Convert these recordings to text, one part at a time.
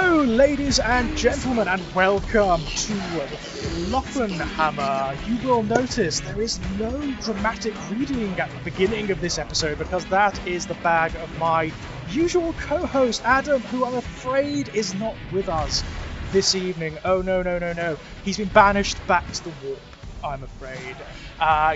Hello, ladies and gentlemen, and welcome to Fluffenhammer. You will notice there is no dramatic reading at the beginning of this episode because that is the bag of my usual co-host, Adam, who I'm afraid is not with us this evening. Oh, no. He's been banished back to the warp, I'm afraid.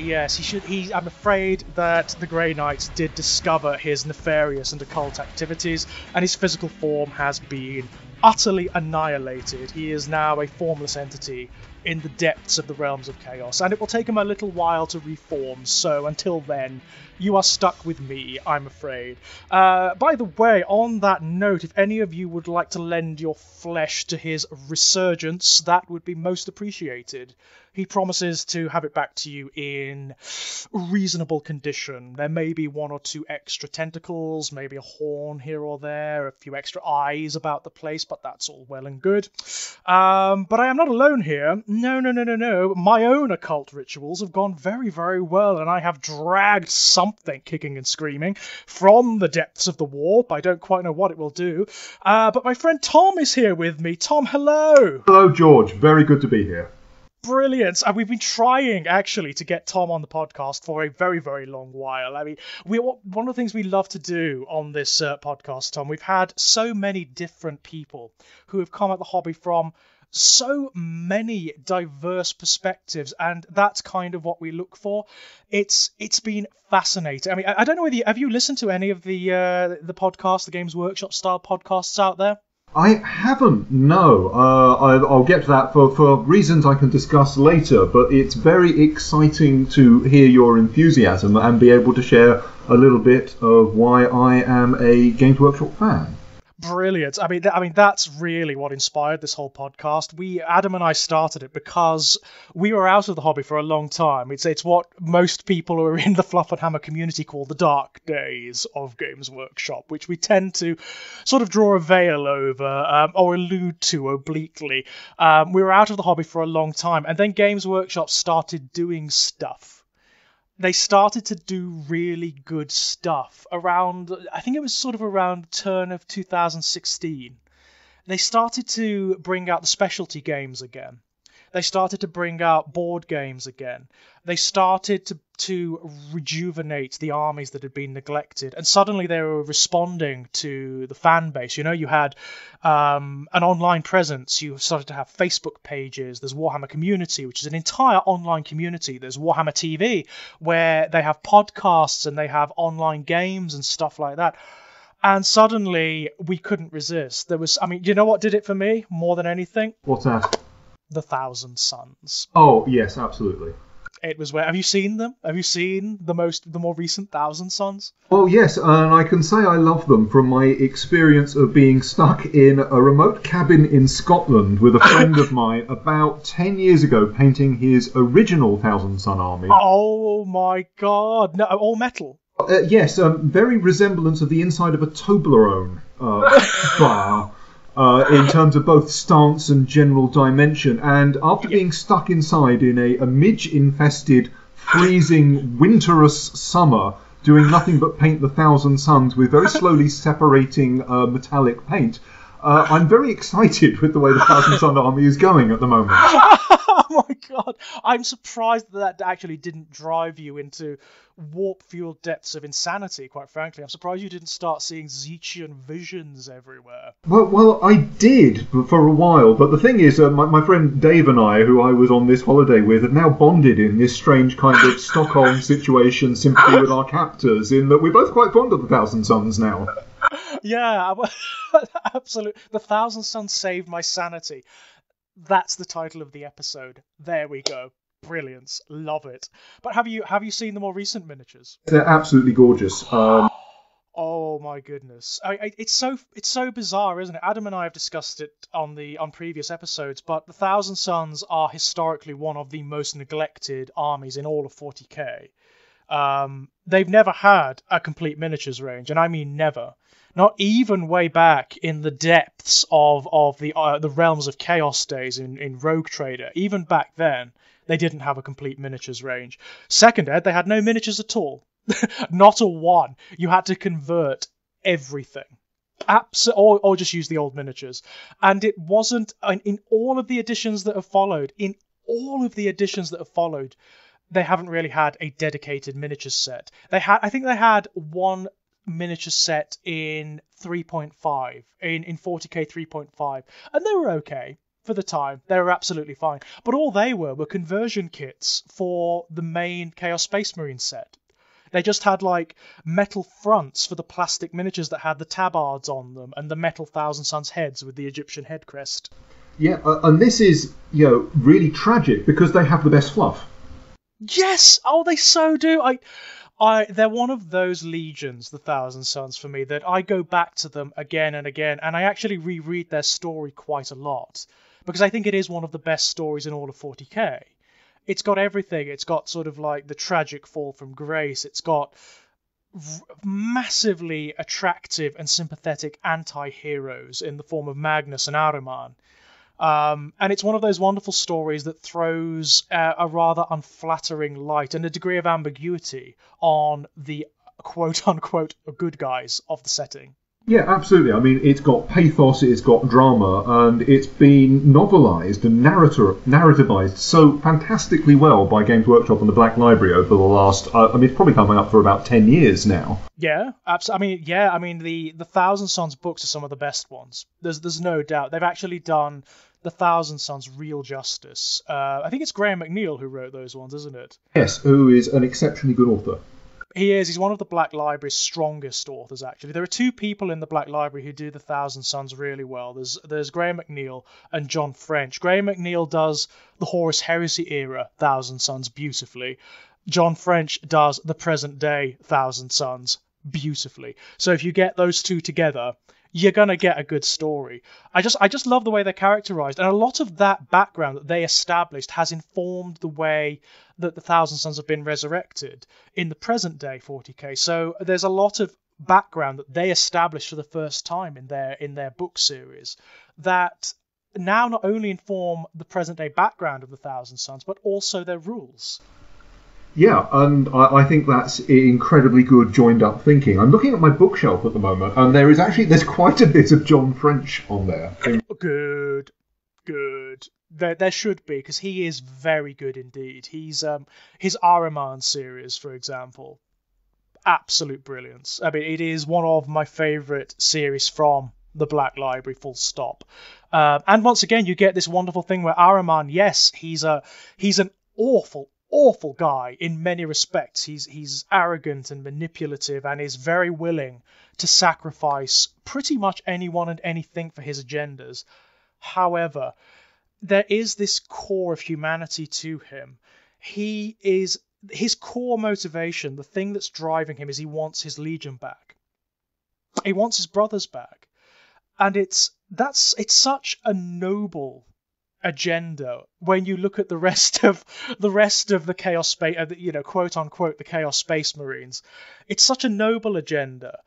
Yes, I'm afraid that the Grey Knights did discover his nefarious and occult activities, and his physical form has been utterly annihilated. He is now a formless entity in the depths of the realms of chaos, and it will take him a little while to reform, so until then, you are stuck with me, I'm afraid. By the way, on that note, if any of you would like to lend your flesh to his resurgence, that would be most appreciated. He promises to have it back to you in reasonable condition. There may be one or two extra tentacles, maybe a horn here or there, a few extra eyes about the place, but that's all well and good. But I am not alone here. No. My own occult rituals have gone very, very well, and I have dragged something kicking and screaming from the depths of the warp. I don't quite know what it will do. But my friend Tom is here with me. Tom, hello! Hello, George. Very good to be here. Brilliant. And we've been trying, actually, to get Tom on the podcast for a very, very long while. I mean, one of the things we love to do on this podcast, Tom, we've had so many different people who have come at the hobby from so many diverse perspectives, and that's kind of what we look for. It's been fascinating. I mean, I don't know whether have you listened to any of the podcasts, the Games Workshop style podcasts out there? I haven't, no. I'll get to that for reasons I can discuss later, but it's very exciting to hear your enthusiasm and be able to share a little bit of why I am a Games Workshop fan. Brilliant. I mean, that's really what inspired this whole podcast. Adam and I started it because we were out of the hobby for a long time. It's what most people who are in the Fluffenhammer community call the dark days of Games Workshop, which we tend to sort of draw a veil over or allude to obliquely. We were out of the hobby for a long time, and then Games Workshop started doing stuff. They started to do really good stuff around, I think it was sort of around the turn of 2016. They started to bring out the specialty games again. They started to bring out board games again. They started to rejuvenate the armies that had been neglected. And suddenly they were responding to the fan base. You know, you had an online presence. You started to have Facebook pages. There's Warhammer Community, which is an entire online community. There's Warhammer TV, where they have podcasts and they have online games and stuff like that. And suddenly we couldn't resist. You know what did it for me more than anything? What's that? The Thousand Suns. Oh, yes, absolutely. It was where. Have you seen them? Have you seen the more recent Thousand Suns? Well, yes, and I can say I love them from my experience of being stuck in a remote cabin in Scotland with a friend of mine about 10 years ago painting his original Thousand Sun army. Oh my god. No, all metal. Yes, very resemblance of the inside of a Toblerone bar. In terms of both stance and general dimension, and after being stuck inside in a midge-infested, freezing, winterous summer, doing nothing but paint the Thousand Suns with very slowly separating metallic paint, I'm very excited with the way the Thousand Sun army is going at the moment. Oh my god, I'm surprised that actually didn't drive you into warp-fueled depths of insanity, quite frankly. I'm surprised you didn't start seeing Zechian visions everywhere. Well, I did for a while, but the thing is, my friend Dave and I, who I was on this holiday with, have now bonded in this strange kind of Stockholm situation, sympathy with our captors, in that we're both quite fond of the Thousand Suns now. Yeah, absolutely. The Thousand Suns saved my sanity. That's the title of the episode. There we go. Brilliant. Love it. But have you seen the more recent miniatures? They're absolutely gorgeous. Oh my goodness. It's so bizarre, isn't it? Adam and I have discussed it on previous episodes, but the Thousand Suns are historically one of the most neglected armies in all of 40k. They've never had a complete miniatures range, and I mean never. Not even way back in the depths of the realms of chaos days in Rogue Trader. Even back then, they didn't have a complete miniatures range. Second ed, they had no miniatures at all. Not a one. You had to convert everything. Or just use the old miniatures. And it wasn't in all of the editions that have followed. They haven't really had a dedicated miniature set. I think they had one miniature set in 3.5, in 40k 3.5, and they were okay for the time. They were absolutely fine. But all they were conversion kits for the main Chaos Space Marine set. They just had like metal fronts for the plastic miniatures that had the tabards on them and the metal Thousand Suns heads with the Egyptian head crest. Yeah, and this is, really tragic because they have the best fluff. Yes! Oh, they so do! They're one of those legions, the Thousand Suns, for me, that I go back to them again and again, and I actually reread their story quite a lot, because I think it is one of the best stories in all of 40k. It's got everything. It's got sort of like the tragic fall from grace. It's got massively attractive and sympathetic anti-heroes in the form of Magnus and Ahriman. And it's one of those wonderful stories that throws a rather unflattering light and a degree of ambiguity on the quote-unquote good guys of the setting. Yeah, absolutely. I mean, it's got pathos, it's got drama, and it's been novelised and narrativized so fantastically well by Games Workshop and the Black Library over the last, it's probably coming up for about 10 years now. Yeah, absolutely. I mean, the Thousand Suns books are some of the best ones. There's no doubt. They've actually done the Thousand Suns real justice. I think it's Graham McNeil who wrote those ones, isn't it? Yes, who is an exceptionally good author. He is. He's one of the Black Library's strongest authors, actually. There are two people in the Black Library who do the Thousand Suns really well. There's Graham McNeil and John French. Graham McNeil does the Horus Heresy era Thousand Suns beautifully. John French does the present day Thousand Suns beautifully. So if you get those two together, you're gonna get a good story. I just love the way they're characterized, and a lot of that background that they established has informed the way that the Thousand Suns have been resurrected in the present day 40k. So there's a lot of background that they established for the first time in their book series that now not only inform the present day background of the Thousand Suns, but also their rules. Yeah, and I think that's incredibly good joined up thinking. I'm looking at my bookshelf at the moment, and there's quite a bit of John French on there. Good. There should be, because he is very good indeed. He's his Ahriman series, for example, absolute brilliance. I mean, it is one of my favourite series from the Black Library, full stop. And once again, you get this wonderful thing where Ahriman, yes, he's an awful guy in many respects. He's arrogant and manipulative and is very willing to sacrifice pretty much anyone and anything for his agendas. However, there is this core of humanity to him. His core motivation, the thing that's driving him, is he wants his legion back. He wants his brothers back. And it's such a noble agenda when you look at the rest of the Chaos Space, quote unquote, the Chaos Space Marines. It's such a noble agenda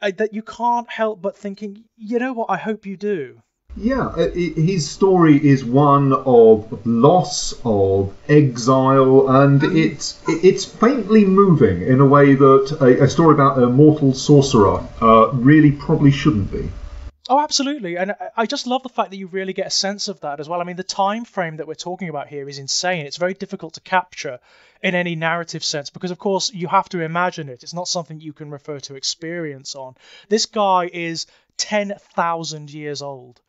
that you can't help but thinking, you know what, I hope you do. Yeah, his story is one of loss, of exile, and it's faintly moving in a way that a story about a mortal sorcerer really probably shouldn't be. Oh, absolutely. And I just love the fact that you really get a sense of that as well. I mean, the time frame that we're talking about here is insane. It's very difficult to capture in any narrative sense because, of course, you have to imagine it. It's not something you can refer to experience on. This guy is 10,000 years old.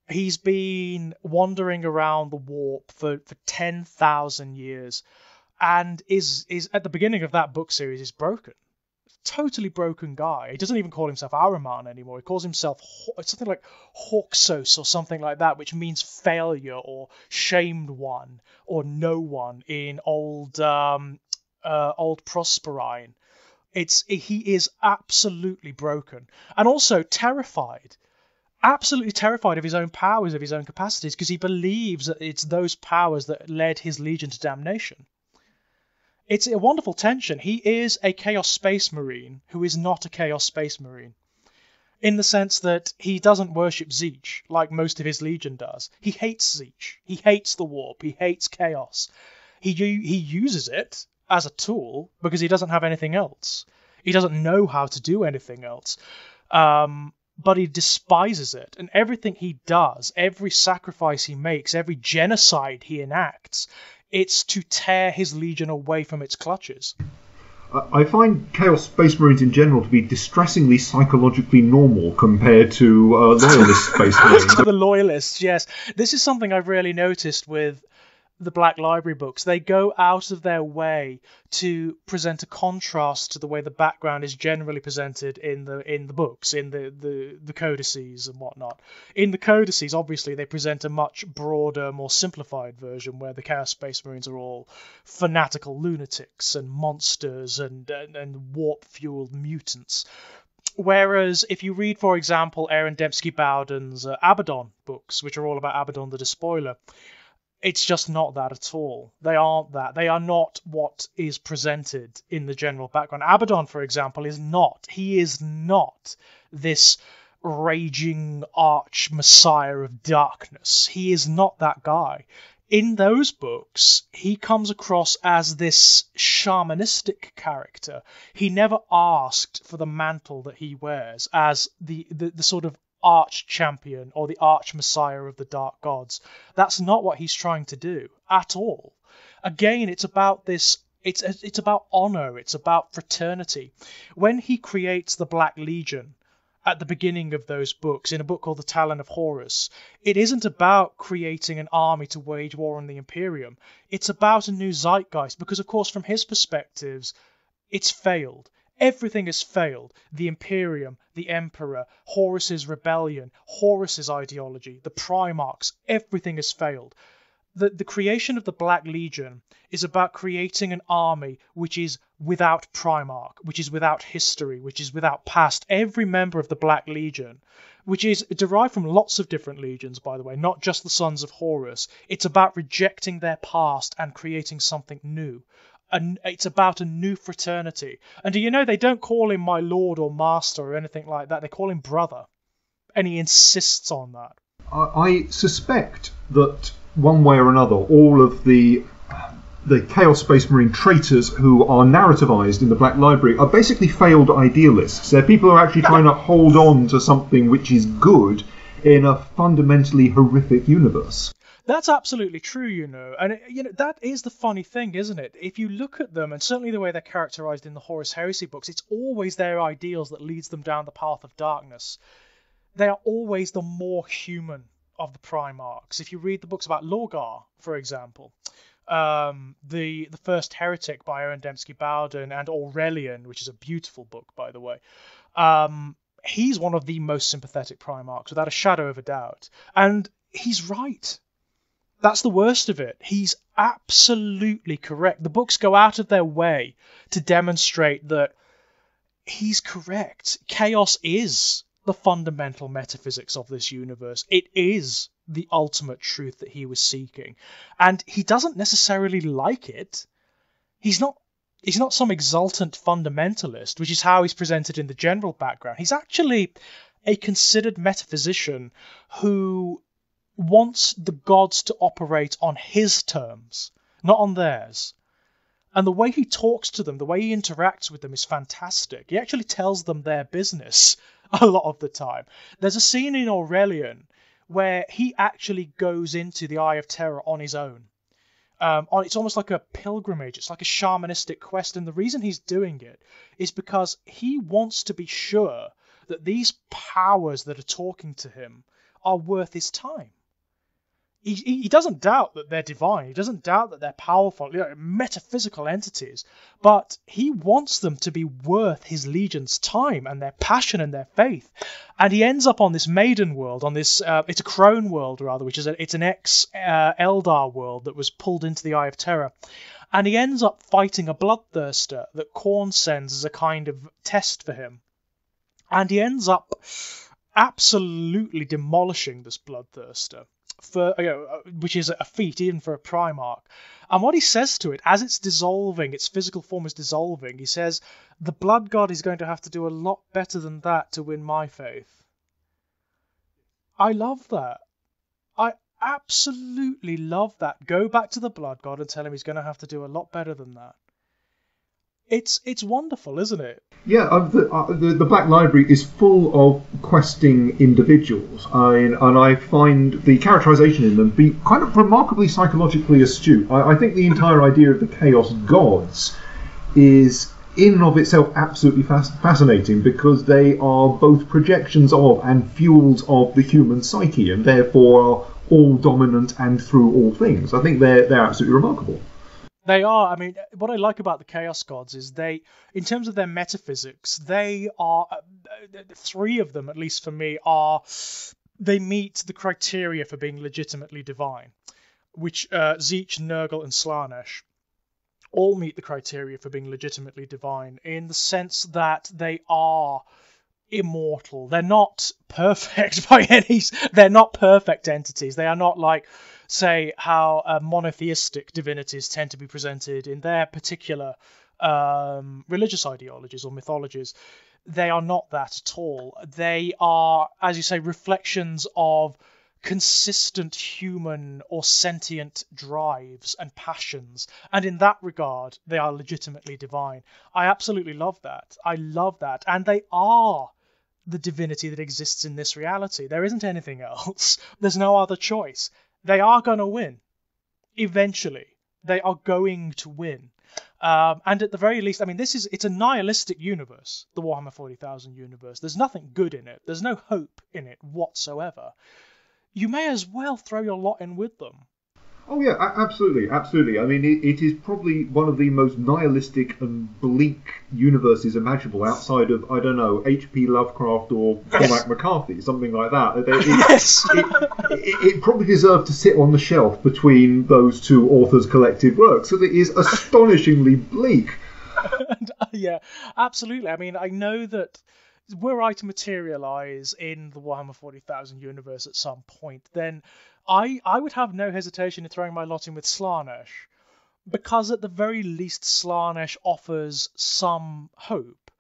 He's been wandering around the warp for 10,000 years and is at the beginning of that book series is broken. Totally broken guy. He doesn't even call himself Ahriman anymore. He calls himself something like Hawksos or something like that, which means failure or shamed one or no one in old Prosperine. He is absolutely broken and also terrified. Absolutely terrified of his own powers, of his own capacities, because he believes that it's those powers that led his legion to damnation. It's a wonderful tension. He is a Chaos Space Marine who is not a Chaos Space Marine, in the sense that he doesn't worship Tzeentch like most of his legion does. He hates Tzeentch. He hates the warp. He hates chaos. He uses it as a tool because he doesn't have anything else. He doesn't know how to do anything else. but he despises it. And everything he does, every sacrifice he makes, every genocide he enacts, it's to tear his legion away from its clutches. I find Chaos Space Marines in general to be distressingly psychologically normal compared to Loyalist Space Marines. The Loyalists, yes. This is something I've really noticed with the Black Library books. They go out of their way to present a contrast to the way the background is generally presented in the books, in the codices and whatnot. In the codices, obviously, they present a much broader, more simplified version where the Chaos Space Marines are all fanatical lunatics and monsters and warp-fueled mutants. Whereas if you read, for example, Aaron Dembski-Bowden's Abaddon books, which are all about Abaddon the Despoiler, it's just not that at all. They aren't that. They are not what is presented in the general background. Abaddon, for example, is not. He is not this raging arch messiah of darkness. He is not that guy. In those books, he comes across as this shamanistic character. He never asked for the mantle that he wears as the sort of arch champion or the arch messiah of the dark gods. That's not what he's trying to do at all. Again, it's about this. It's about honor. It's about fraternity. When he creates the Black Legion at the beginning of those books, in a book called The Talon of Horus, it isn't about creating an army to wage war on the Imperium. It's about a new zeitgeist, because, of course, from his perspectives, it's failed. Everything has failed. The Imperium, the Emperor, Horus's rebellion, Horus's ideology, the Primarchs, everything has failed. The creation of the Black Legion is about creating an army which is without Primarch, which is without history, which is without past. Every member of the Black Legion, which is derived from lots of different legions, by the way, not just the Sons of Horus, it's about rejecting their past and creating something new. And it's about a new fraternity. And do you know, they don't call him my lord or master or anything like that. They call him brother. And he insists on that. I suspect that one way or another, all of the Chaos Space Marine traitors who are narrativized in the Black Library are basically failed idealists. They're people who are actually trying to hold on to something which is good in a fundamentally horrific universe. That's absolutely true, you know. And, that is the funny thing, isn't it? If you look at them, and certainly the way they're characterized in the Horus Heresy books, it's always their ideals that leads them down the path of darkness. They are always the more human of the Primarchs. If you read the books about Lorgar, for example, the First Heretic by Aaron Dembski-Bowden and Aurelian, which is a beautiful book, by the way, he's one of the most sympathetic Primarchs, without a shadow of a doubt. And he's right. That's the worst of it. He's absolutely correct. The books go out of their way to demonstrate that he's correct. Chaos is the fundamental metaphysics of this universe. It is the ultimate truth that he was seeking. And he doesn't necessarily like it. He's not some exultant fundamentalist, which is how he's presented in the general background. He's actually a considered metaphysician who wants the gods to operate on his terms, not on theirs. And the way he talks to them, the way he interacts with them is fantastic. He actually tells them their business a lot of the time. There's a scene in Aurelian where he actually goes into the Eye of Terror on his own. It's almost like a pilgrimage. It's like a shamanistic quest. And the reason he's doing it is because he wants to be sure that these powers that are talking to him are worth his time. He doesn't doubt that they're divine. He doesn't doubt that they're powerful, metaphysical entities. But he wants them to be worth his legion's time and their passion and their faith. And he ends up on this maiden world, on this it's a crone world rather, which is it's an ex-Eldar world that was pulled into the Eye of Terror. And he ends up fighting a bloodthirster that Khorne sends as a kind of test for him. And he ends up absolutely demolishing this bloodthirster, which is a feat even for a Primarch. And what he says to it, as it's dissolving, its physical form is dissolving, he says, the Blood God is going to have to do a lot better than that to win my faith. I love that. I absolutely love that. Go back to the Blood God and tell him he's going to have to do a lot better than that. It's wonderful, isn't it? Yeah, the Black Library is full of questing individuals, and I find the characterization in them be kind of remarkably psychologically astute. I think the entire idea of the Chaos Gods is, in and of itself, absolutely fascinating, because they are both projections of and fuels of the human psyche, and therefore are all dominant and through all things. I think they're absolutely remarkable. They are. I mean, what I like about the Chaos Gods is they, in terms of their metaphysics, they are, three of them, at least for me, they meet the criteria for being legitimately divine, which Zeech, Nurgle, and Slanesh all meet the criteria for being legitimately divine, in the sense that they are immortal. They're not perfect they're not perfect entities. They are not like, say, how monotheistic divinities tend to be presented in their particular religious ideologies or mythologies. They are not that at all. They are, as you say, reflections of consistent human or sentient drives and passions, and in that regard they are legitimately divine. I absolutely love that. I love that. And they are the divinity that exists in this reality. There isn't anything else. There's no other choice. They are going to win. Eventually. They are going to win. And at the very least, I mean, it's a nihilistic universe, the Warhammer 40,000 universe. There's nothing good in it. There's no hope in it whatsoever. You may as well throw your lot in with them. Oh yeah, absolutely. I mean, it is probably one of the most nihilistic and bleak universes imaginable, outside of, I don't know, H.P. Lovecraft or Cormac McCarthy, something like that. Yes. It probably deserved to sit on the shelf between those two authors' collective works, so it is astonishingly bleak. Yeah, absolutely. I mean, I know that were I to materialise in the Warhammer 40,000 universe at some point, then I would have no hesitation in throwing my lot in with Slanesh, because at the very least Slanesh offers some hope.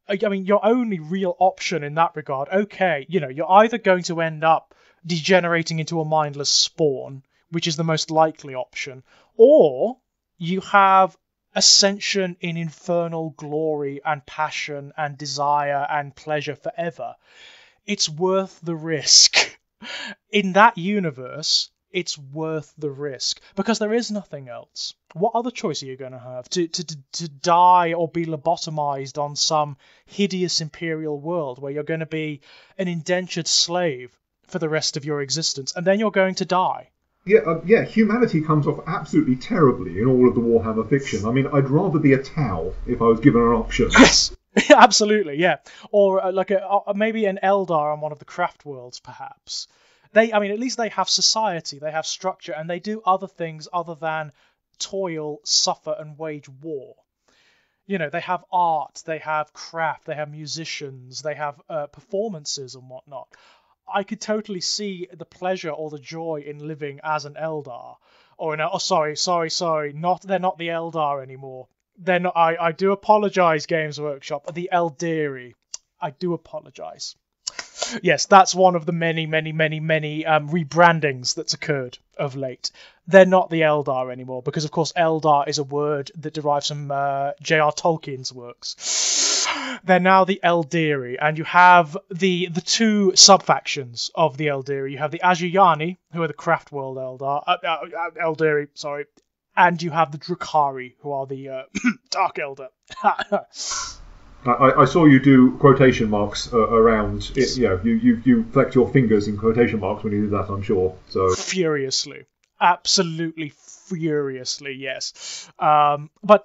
I mean, your only real option in that regard, okay, you're either going to end up degenerating into a mindless spawn, which is the most likely option, or you have ascension in infernal glory and passion and desire and pleasure forever. It's worth the risk. In that universe, it's worth the risk, because there is nothing else. What other choice are you going to have? To die or be lobotomized on some hideous imperial world where you're going to be an indentured slave for the rest of your existence, and then you're going to die. Yeah, humanity comes off absolutely terribly in all of the Warhammer fiction. I mean, I'd rather be a Tau if I was given an option. Yes, absolutely, yeah. Or maybe an Eldar on one of the craft worlds, perhaps. At least they have society, they have structure, and they do other things other than toil, suffer, and wage war. They have art, they have craft, they have musicians, they have performances and whatnot. I could totally see the pleasure or the joy in living as an Eldar, sorry, they're not the Eldar anymore. They're not. I do apologise, Games Workshop. The Eldari. I do apologise. Yes, that's one of the many rebrandings that's occurred of late. They're not the Eldar anymore, because of course Eldar is a word that derives from J.R. Tolkien's works. They're now the Eldari, and you have the two sub-factions of the Eldari. You have the Azhuyani, who are the Craft World Eldari, sorry, and you have the Drukhari, who are the Dark Elder. I saw you do quotation marks around it. Yeah, you flex your fingers in quotation marks when you do that, I'm sure. So furiously, absolutely furiously, yes. But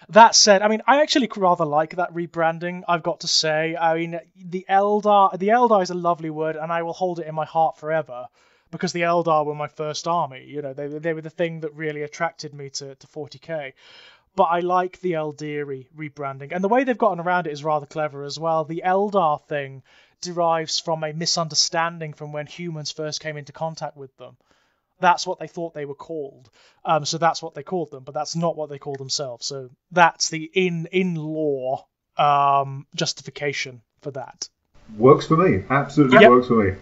that said, I mean, I actually rather like that rebranding, I've got to say. I mean, the Eldar is a lovely word, and I will hold it in my heart forever, because the Eldar were my first army. They were the thing that really attracted me to 40k. But I like the Eldari rebranding. And the way they've gotten around it is rather clever as well. The Eldar thing derives from a misunderstanding from when humans first came into contact with them. That's what they thought they were called. So that's what they called them, but that's not what they call themselves. So that's the in-law justification for that. Works for me. Absolutely works for me.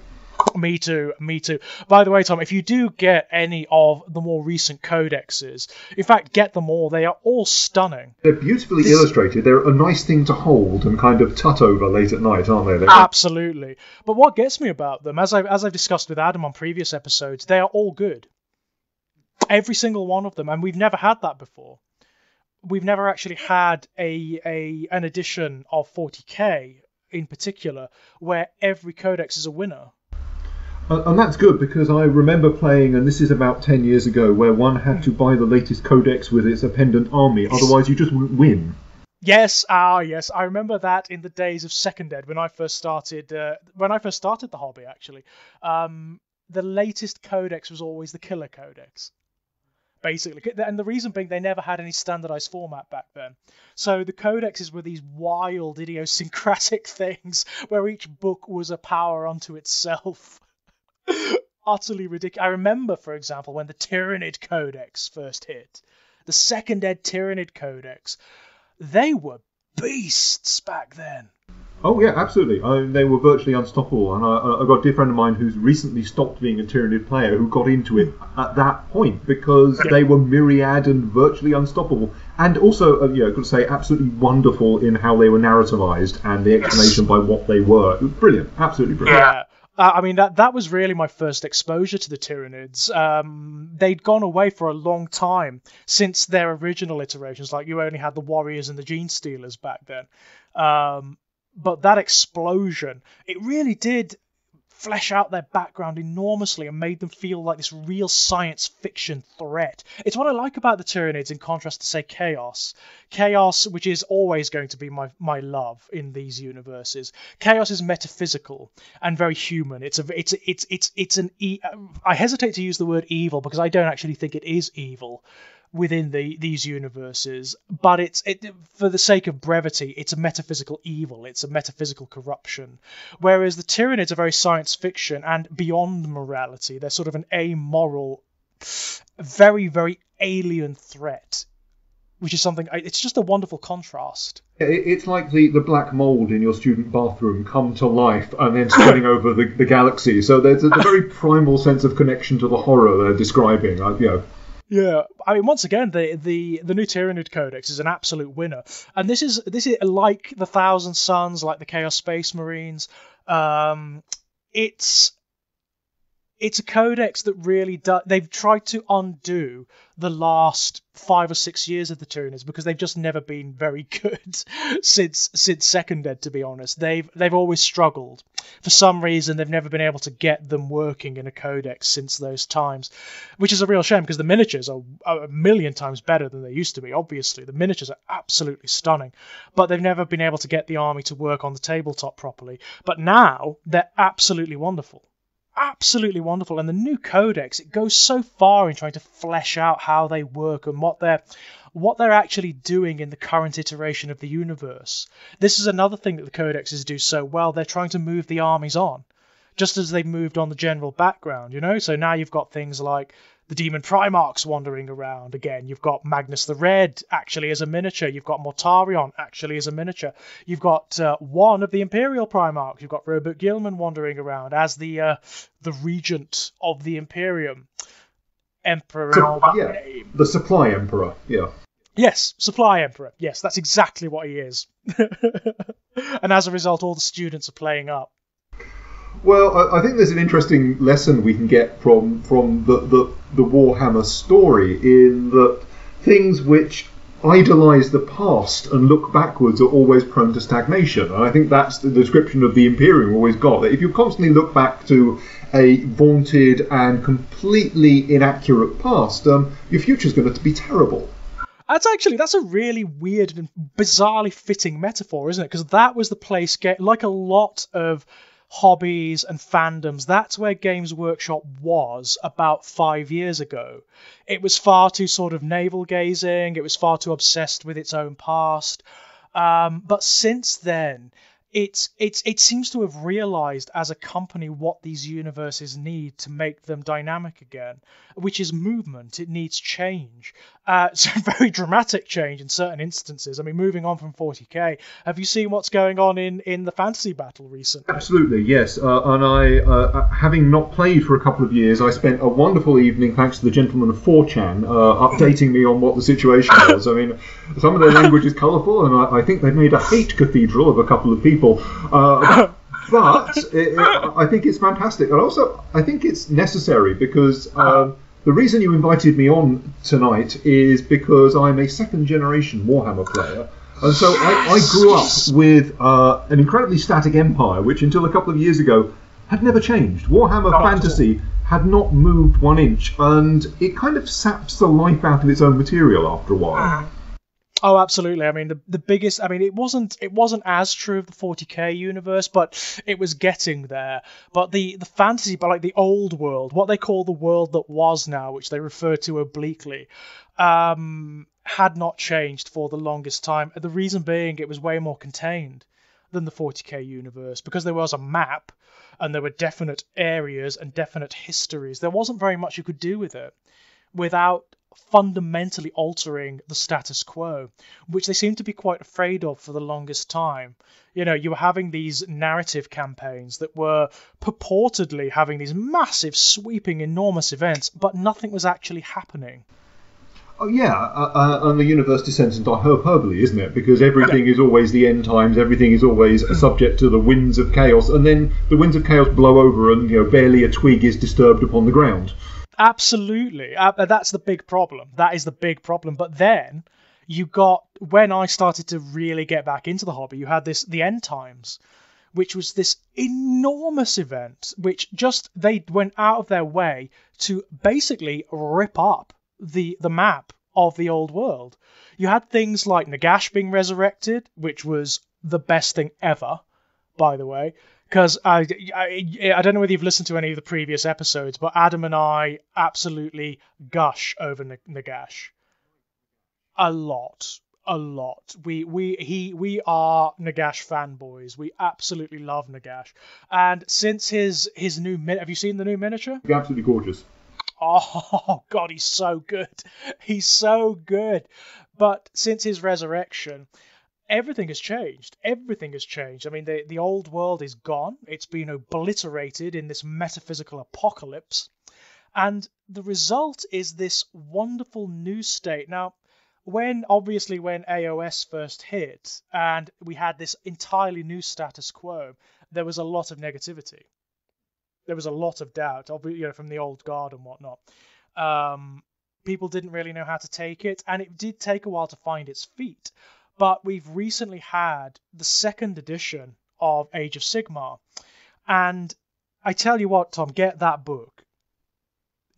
Me too, me too. By the way, Tom, if you do get any of the more recent codexes, in fact, get them all. They are all stunning. They're beautifully illustrated. They're a nice thing to hold and kind of tut over late at night, aren't they? Absolutely. But what gets me about them, as I've discussed with Adam on previous episodes, they are all good. Every single one of them, and we've never had that before. We've never actually had an edition of 40k in particular where every codex is a winner. And that's good, because I remember playing, and this is about 10 years ago, where one had to buy the latest codex with its appendant army, otherwise you just wouldn't win. Yes, yes, I remember that in the days of Second Ed when I first started the hobby. Actually, the latest codex was always the killer codex, basically, and the reason being they never had any standardized format back then. So the codexes were these wild, idiosyncratic things where each book was a power unto itself. Utterly ridiculous. I remember, for example, when the Tyrannid Codex first hit, the Second Ed Tyrannid Codex, they were beasts back then. Oh yeah, absolutely. They were virtually unstoppable, and I got a dear friend of mine who's recently stopped being a Tyrannid player who got into it at that point because they were myriad and virtually unstoppable, and also, I could say, absolutely wonderful in how they were narrativized and the explanation by what they were. It was brilliant, absolutely brilliant. Yeah. I mean, that was really my first exposure to the Tyrannids. They'd gone away for a long time since their original iterations. Like, you only had the Warriors and the Gene Stealers back then. But that explosion, it really did flesh out their background enormously and made them feel like this real science fiction threat. It's what I like about the Tyrannids in contrast to, say, Chaos. Chaos, which is always going to be my love in these universes. Chaos is metaphysical and very human. I hesitate to use the word evil because I don't actually think it is evil within these universes, but for the sake of brevity, it's a metaphysical evil, it's a metaphysical corruption. Whereas the Tyrannids are very science fiction and beyond morality. They're sort of an amoral, very, very alien threat, which is something, it's just a wonderful contrast. It's like the black mold in your student bathroom come to life and then spreading over the galaxy. So there's a very primal sense of connection to the horror they're describing. Yeah, I mean, once again, the new Tyrannid Codex is an absolute winner, and this is like the Thousand Suns, like the Chaos Space Marines. It's a codex that really does. They've tried to undo the last 5 or 6 years of the Tyrannids because they've just never been very good since Second Ed. To be honest, they've always struggled. For some reason, they've never been able to get them working in a codex since those times, which is a real shame because the miniatures are a million times better than they used to be. Obviously, the miniatures are absolutely stunning, but they've never been able to get the army to work on the tabletop properly. But now they're absolutely wonderful. Absolutely wonderful. And the new codex, it goes so far in trying to flesh out how they work and what they're actually doing in the current iteration of the universe. This is another thing that the codexes do so well. They're trying to move the armies on, just as they've moved on the general background, So now you've got things like the Demon Primarchs wandering around again. You've got Magnus the Red actually as a miniature. You've got Mortarion actually as a miniature. You've got one of the Imperial Primarchs. You've got Robert Gilman wandering around as the regent of the Imperium. Emperor and all that name. The Supply Emperor, yeah. Yes, Supply Emperor. Yes, that's exactly what he is. And as a result, all the students are playing up. Well, I think there's an interesting lesson we can get from the Warhammer story in that things which idolise the past and look backwards are always prone to stagnation. And I think that's the description of the Imperium always got. That if you constantly look back to a vaunted and completely inaccurate past, your future's going to be terrible. That's a really weird and bizarrely fitting metaphor, isn't it? Because that was the place, like a lot of hobbies and fandoms, that's where Games Workshop was about 5 years ago. It was far too sort of navel-gazing, it was far too obsessed with its own past. But since then, it seems to have realized as a company what these universes need to make them dynamic again, which is movement. It needs change. It's a very dramatic change in certain instances. I mean, moving on from 40k, have you seen what's going on in the fantasy battle recently? Absolutely, yes. And I, having not played for a couple of years, I spent a wonderful evening, thanks to the gentleman of 4chan, updating me on what the situation was. I mean, some of their language is colourful, and I think they've made a hate cathedral of a couple of people. But I think it's fantastic. And also, I think it's necessary because the reason you invited me on tonight is because I'm a second-generation Warhammer player. And so I grew up with an incredibly static empire, which until a couple of years ago had never changed. Warhammer Fantasy had not moved 1 inch, and it kind of saps the life out of its own material after a while. Oh, absolutely. I mean, the biggest. I mean, it wasn't as true of the 40k universe, but it was getting there. But the fantasy, but like the old world, what they call the world that was now, which they refer to obliquely, had not changed for the longest time. The reason being, it was way more contained than the 40k universe because there was a map and there were definite areas and definite histories. There wasn't very much you could do with it without fundamentally altering the status quo, which they seem to be quite afraid of for the longest time. You know, you were having these narrative campaigns that were purportedly having these massive, sweeping, enormous events, but nothing was actually happening. Oh yeah, and the universe descends into hyperbole, isn't it? Because everything is always the end times, everything is always subject to the winds of chaos, and then the winds of chaos blow over and, you know, barely a twig is disturbed upon the ground. Absolutely. That's the big problem. That is the big problem. But then you got, when I started to really get back into the hobby, you had the End Times, which was this enormous event, which they went out of their way to basically rip up the map of the old world. You had things like Nagash being resurrected, which was the best thing ever, by the way. Because I don't know whether you've listened to any of the previous episodes, but Adam and I absolutely gush over Nagash. A lot. We are Nagash fanboys. We absolutely love Nagash. And since his new have you seen the new miniature? He's absolutely gorgeous. Oh God, he's so good. He's so good. But since his resurrection, everything has changed. Everything has changed. I mean, the old world is gone. It's been obliterated in this metaphysical apocalypse. And the result is this wonderful new state. Now, when AOS first hit and we had this entirely new status quo, there was a lot of negativity. There was a lot of doubt, from the old guard and whatnot. People didn't really know how to take it, and it did take a while to find its feet. But we've recently had the 2nd edition of Age of Sigmar. And I tell you what, Tom, get that book.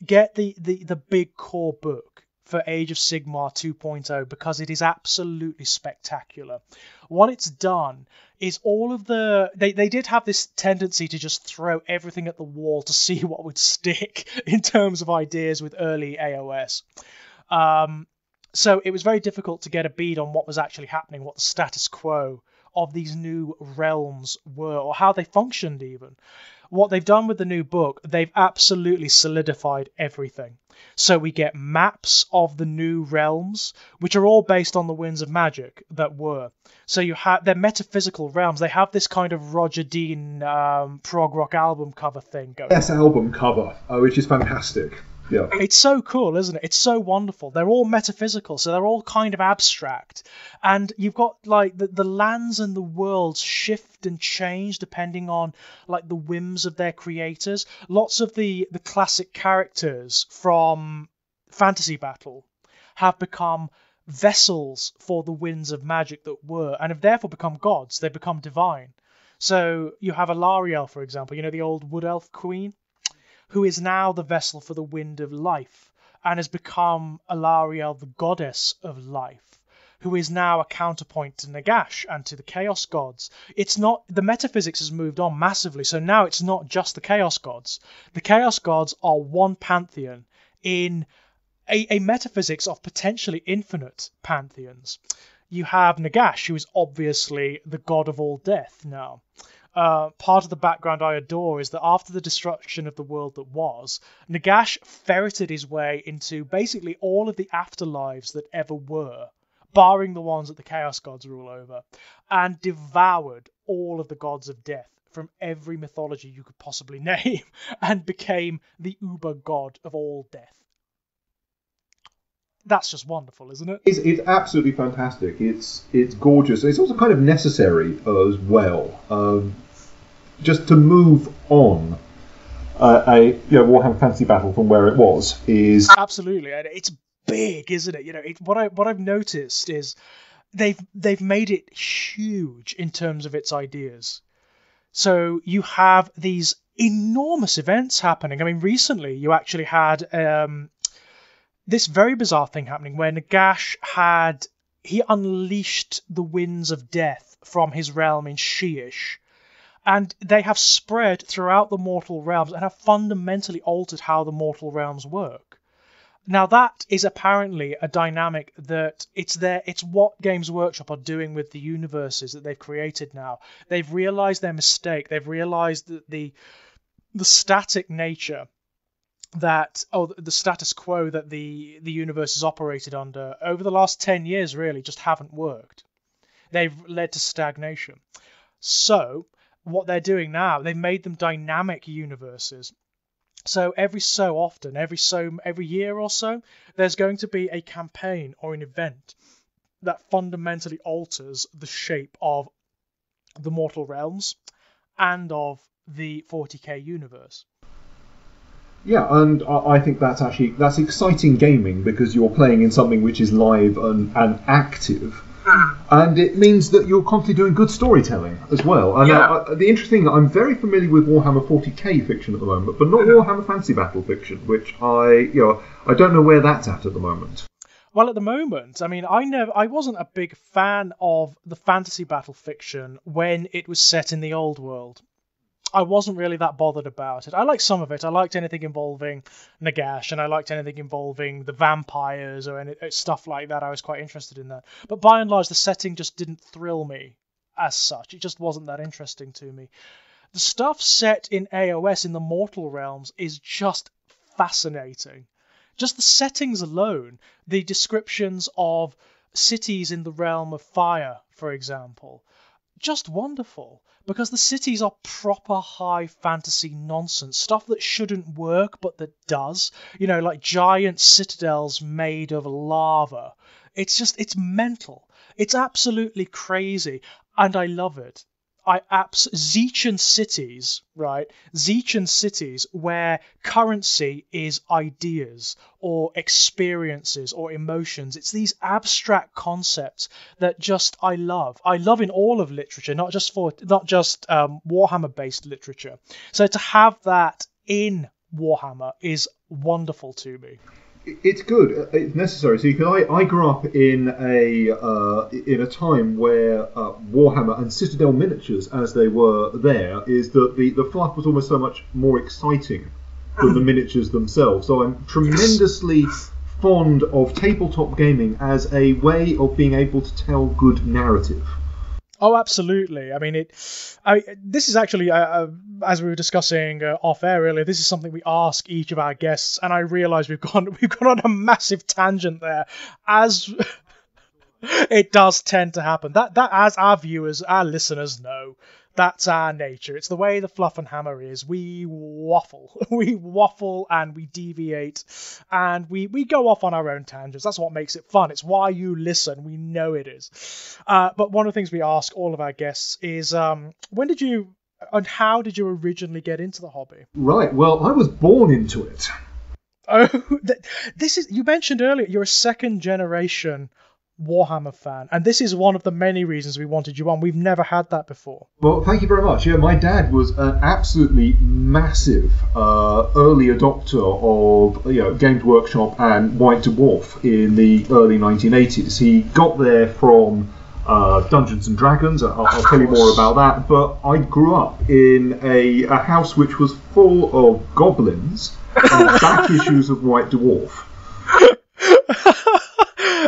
Get the big core book for Age of Sigmar 2.0 because it is absolutely spectacular. What it's done is all of they did have this tendency to just throw everything at the wall to see what would stick in terms of ideas with early AOS. So it was very difficult to get a bead on what was actually happening, what the status quo of these new realms were, or how they functioned even. What they've done with the new book, they've absolutely solidified everything. So we get maps of the new realms, which are all based on the Winds of Magic that were. So they're metaphysical realms. They have this kind of Roger Dean prog rock album cover thing going. Yes, album cover, which is fantastic. Yeah. It's so cool, isn't it? It's so wonderful. They're all metaphysical, so they're all kind of abstract. And you've got like the lands and the worlds shift and change depending on like the whims of their creators. Lots of the classic characters from Fantasy Battle have become vessels for the Winds of Magic that were, and have therefore become gods. They've become divine. So you have Alariel, for example, the old Wood Elf Queen, who is now the vessel for the Wind of Life, and has become Alariel, the goddess of life, who is now a counterpoint to Nagash and to the Chaos Gods. It's not, the metaphysics has moved on massively, so now it's not just the Chaos Gods. The Chaos Gods are one pantheon in a metaphysics of potentially infinite pantheons. you have Nagash, who is obviously the god of all death now. Part of the background I adore is that after the destruction of the world that was, Nagash ferreted his way into basically all of the afterlives that ever were, barring the ones that the Chaos Gods rule over, and devoured all of the gods of death from every mythology you could possibly name, and became the uber god of all death. That's just wonderful, isn't it? It's absolutely fantastic. It's gorgeous. It's also kind of necessary as well. Just to move on, Warhammer Fantasy Battle from where it was is absolutely, and it's big, isn't it? What I've noticed is they've made it huge in terms of its ideas. So you have these enormous events happening. I mean, recently you actually had this very bizarre thing happening where Nagash he unleashed the winds of death from his realm in Sheesh, and they have spread throughout the mortal realms and have fundamentally altered how the mortal realms work. Now that is apparently a dynamic that it's what Games Workshop are doing with the universes that they've created now. They've realized their mistake. They've realized that the static nature the status quo that the universe is operated under over the last 10 years really just haven't worked. They've led to stagnation. So what they're doing now, they've made them dynamic universes. So every so often, every year or so, there's going to be a campaign or an event that fundamentally alters the shape of the mortal realms and of the 40k universe. Yeah, and I think that's exciting gaming because you're playing in something which is live and active, and it means that you're constantly doing good storytelling as well. And the interesting thing, I'm very familiar with Warhammer 40k fiction at the moment, but not Warhammer Fantasy Battle fiction, which I don't know where that's at the moment. Well, at the moment, I mean, I wasn't a big fan of the Fantasy Battle fiction when it was set in the old world. I wasn't really that bothered about it. I liked some of it. I liked anything involving Nagash, and I liked anything involving the vampires or stuff like that. I was quite interested in that. But by and large, the setting just didn't thrill me as such. It just wasn't that interesting to me. The stuff set in AOS in the Mortal Realms is just fascinating. Just the settings alone, the descriptions of cities in the realm of fire, for example, just wonderful. Because the cities are proper high fantasy nonsense. Stuff that shouldn't work, but that does. Like giant citadels made of lava. It's mental. It's absolutely crazy. And I love it. Zeichan cities, right? Zeichan cities where currency is ideas or experiences or emotions. It's these abstract concepts that I love. I love in all of literature, not just Warhammer-based literature. So to have that in Warhammer is wonderful to me. It's good. It's necessary. See, because I grew up in a time where Warhammer and Citadel miniatures, as they were there, is that the fluff was almost so much more exciting than the miniatures themselves. So I'm tremendously fond of tabletop gaming as a way of being able to tell good narrative. Oh, absolutely. I mean, this is actually, as we were discussing off air earlier, this is something we ask each of our guests, and I realise we've gone on a massive tangent there, as it does tend to happen. That as our viewers, our listeners know, that's our nature. It's the way the Fluffenhammer is. We waffle. We waffle and we deviate and we go off on our own tangents. That's what makes it fun. It's why you listen. We know it is. But one of the things we ask all of our guests is, when did you and how did you originally get into the hobby? Right. Well, I was born into it. Oh, you mentioned earlier you're a second generation Warhammer fan, and this is one of the many reasons we wanted you on. We've never had that before. Well, thank you very much. Yeah, my dad was an absolutely massive early adopter of Games Workshop and White Dwarf in the early 1980s. He got there from Dungeons and Dragons. I'll tell you more about that. But I grew up in a house which was full of goblins and back issues of White Dwarf.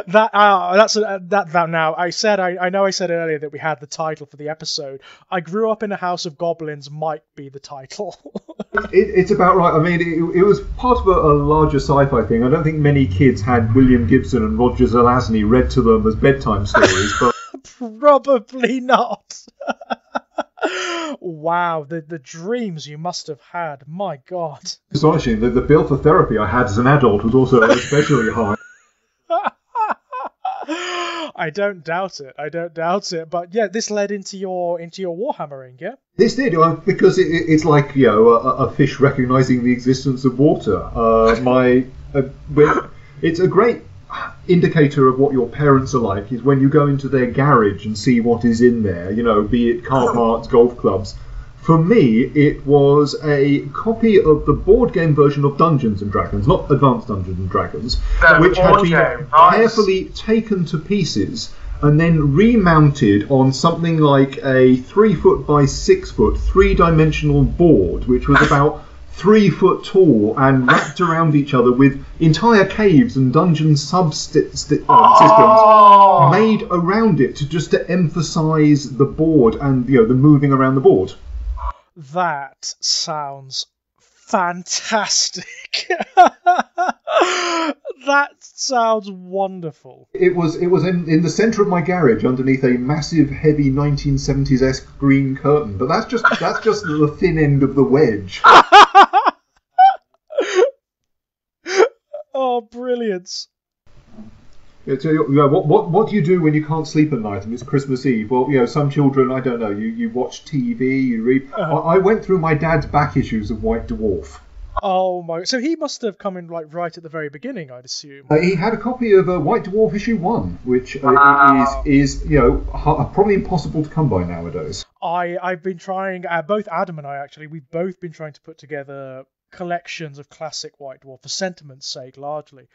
That now. I know I said earlier that we had the title for the episode. I grew up in a house of goblins might be the title. It's about right. I mean, it was part of a larger sci-fi thing. I don't think many kids had William Gibson and Roger Zelazny read to them as bedtime stories, but probably not. Wow, the dreams you must have had. My God. Astonishing. The bill for therapy I had as an adult was also especially high. I don't doubt it. But yeah, this led into your warhammering, yeah? This did, because it's like, a fish recognizing the existence of water. It's a great indicator of what your parents are like is when you go into their garage and see what is in there, be it car parts, golf clubs. For me, it was a copy of the board game version of Dungeons and Dragons, not Advanced Dungeons and Dragons, which had been carefully taken to pieces and then remounted on something like a 3 foot by 6 foot 3-dimensional board, which was about 3 foot tall and wrapped around each other with entire caves and dungeon systems made around it to emphasise the board and the moving around the board. That sounds fantastic. That sounds wonderful. It was in the centre of my garage underneath a massive, heavy 1970s-esque green curtain. But that's just the thin end of the wedge. Oh, brilliant. So, what do you do when you can't sleep at night and it's Christmas Eve? Well, some children, I don't know, you watch TV, you read. I went through my dad's back issues of White Dwarf. Oh my! So he must have come in right at the very beginning, I'd assume. He had a copy of White Dwarf issue 1, which is probably impossible to come by nowadays. I've been trying. Both Adam and I actually, we've both been trying to put together collections of classic White Dwarf for sentiment's sake, largely.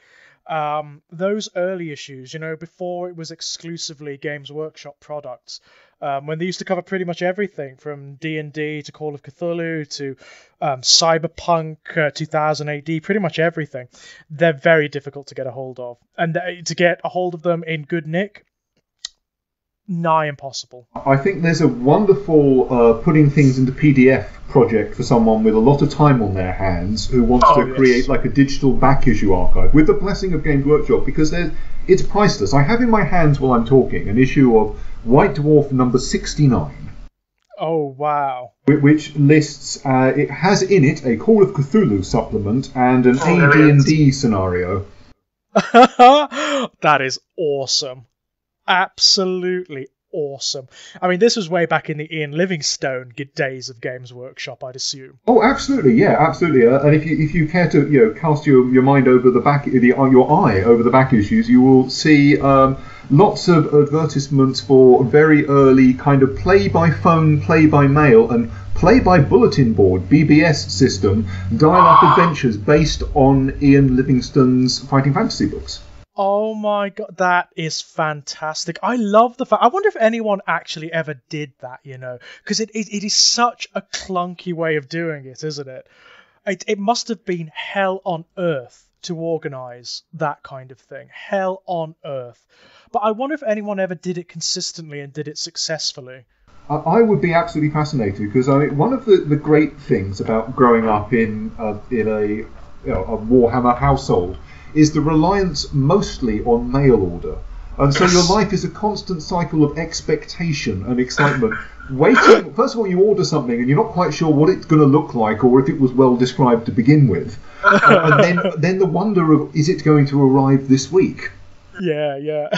Those early issues, before it was exclusively Games Workshop products, when they used to cover pretty much everything from D&D to Call of Cthulhu to Cyberpunk 2000 AD, pretty much everything. They're very difficult to get a hold of. And to get a hold of them in good nick, nigh impossible. I think there's a wonderful putting things into PDF project for someone with a lot of time on their hands who wants to create like a digital back issue archive with the blessing of Games Workshop, because it's priceless. I have in my hands while I'm talking an issue of White Dwarf number 69. Oh, wow. Which lists, it has in it a Call of Cthulhu supplement and an AD&D scenario. That is awesome. Absolutely awesome. I mean, this was way back in the Ian Livingstone days of Games Workshop, I'd assume. Oh, absolutely, yeah, absolutely. And if you care to cast your mind over the back, your eye over the back issues, you will see lots of advertisements for very early kind of play-by-phone, play-by-mail, and play-by-bulletin board (BBS) system dial-up adventures based on Ian Livingstone's Fighting Fantasy books. Oh my god, that is fantastic. I love the fact. I wonder if anyone actually ever did that, because it is such a clunky way of doing it, isn't it? It must have been hell on earth to organise that kind of thing. Hell on earth. But I wonder if anyone ever did it consistently and did it successfully. I would be absolutely fascinated, because one of the great things about growing up in a Warhammer household is the reliance mostly on mail order. And so your life is a constant cycle of expectation and excitement. Waiting, first of all, you order something and you're not quite sure what it's going to look like or if it was well described to begin with. And then the wonder of, is it going to arrive this week? Yeah.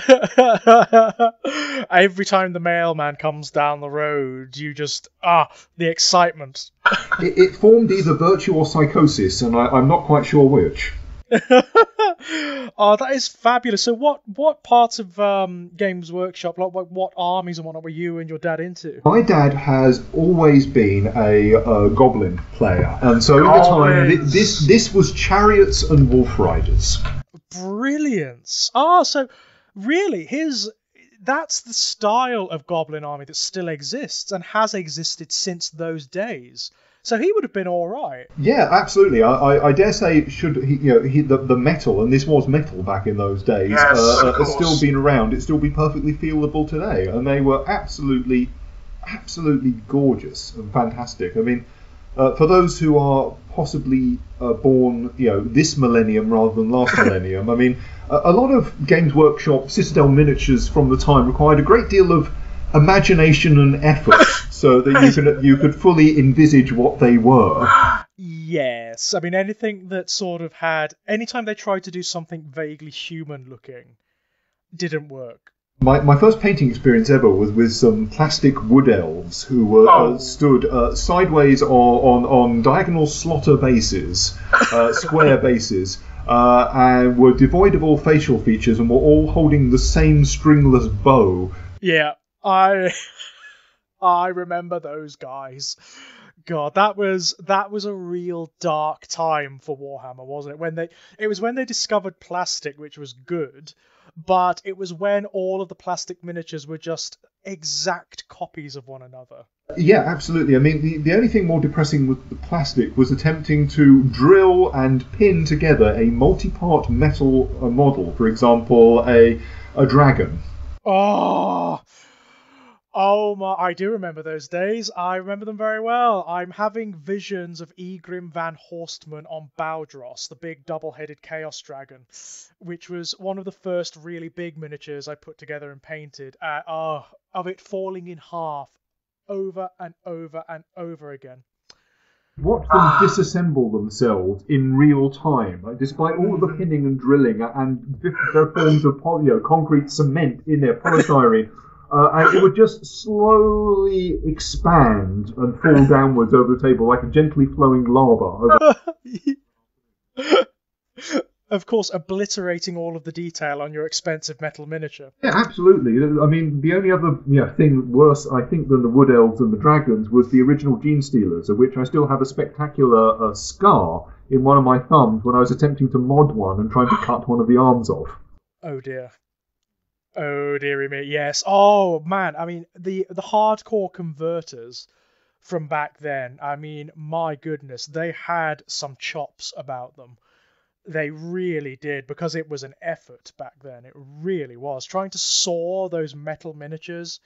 Every time the mailman comes down the road, you just, the excitement. It formed either virtue or psychosis, and I'm not quite sure which. Oh, that is fabulous. So what parts of Games Workshop, like what armies and whatnot were you and your dad into? My dad has always been a Goblin player, and so at the time this was Chariots and Wolf Riders. Brilliant. So really that's the style of Goblin army that still exists and has existed since those days. So he would have been all right. Yeah, absolutely. I dare say, should the metal, and this was metal back in those days, has still been around. It'd still be perfectly feelable today, and they were absolutely gorgeous and fantastic. I mean, for those who are possibly born, this millennium rather than last millennium, I mean, a lot of Games Workshop Citadel miniatures from the time required a great deal of imagination and effort, so that you could fully envisage what they were. Yes, I mean anything that sort of had, anytime they tried to do something vaguely human looking, didn't work. My first painting experience ever was with some plastic wood elves who were stood sideways on diagonal slaughter bases, square bases, and were devoid of all facial features and were all holding the same stringless bow. Yeah, I remember those guys. God, that was a real dark time for Warhammer, wasn't it? It was when they discovered plastic, which was good, but it was when all of the plastic miniatures were just exact copies of one another. Yeah, absolutely. I mean, the only thing more depressing with the plastic was attempting to drill and pin together a multi-part metal model. For example, a dragon. Oh my, I do remember those days. I remember them very well. I'm having visions of Egrim Van Horstman on Baldros, the big double-headed Chaos Dragon, which was one of the first really big miniatures I put together and painted. Of it falling in half over and over and over again. Watch them disassemble themselves in real time, despite all of the pinning and drilling and different forms of concrete cement in their polystyrene. And it would just slowly expand and fall downwards over the table like a gently flowing lava. Of course, obliterating all of the detail on your expensive metal miniature. Yeah, absolutely. I mean, the only other thing worse, I think, than the Wood Elves and the Dragons was the original Gene Stealers, of which I still have a spectacular scar in one of my thumbs when I was attempting to mod one and trying to cut one of the arms off. Oh dear. Oh dearie me, yes. Oh man, I mean the hardcore converters from back then, I mean, my goodness, they had some chops about them. They really did, because it was an effort back then. It really was. Trying to saw those metal miniatures,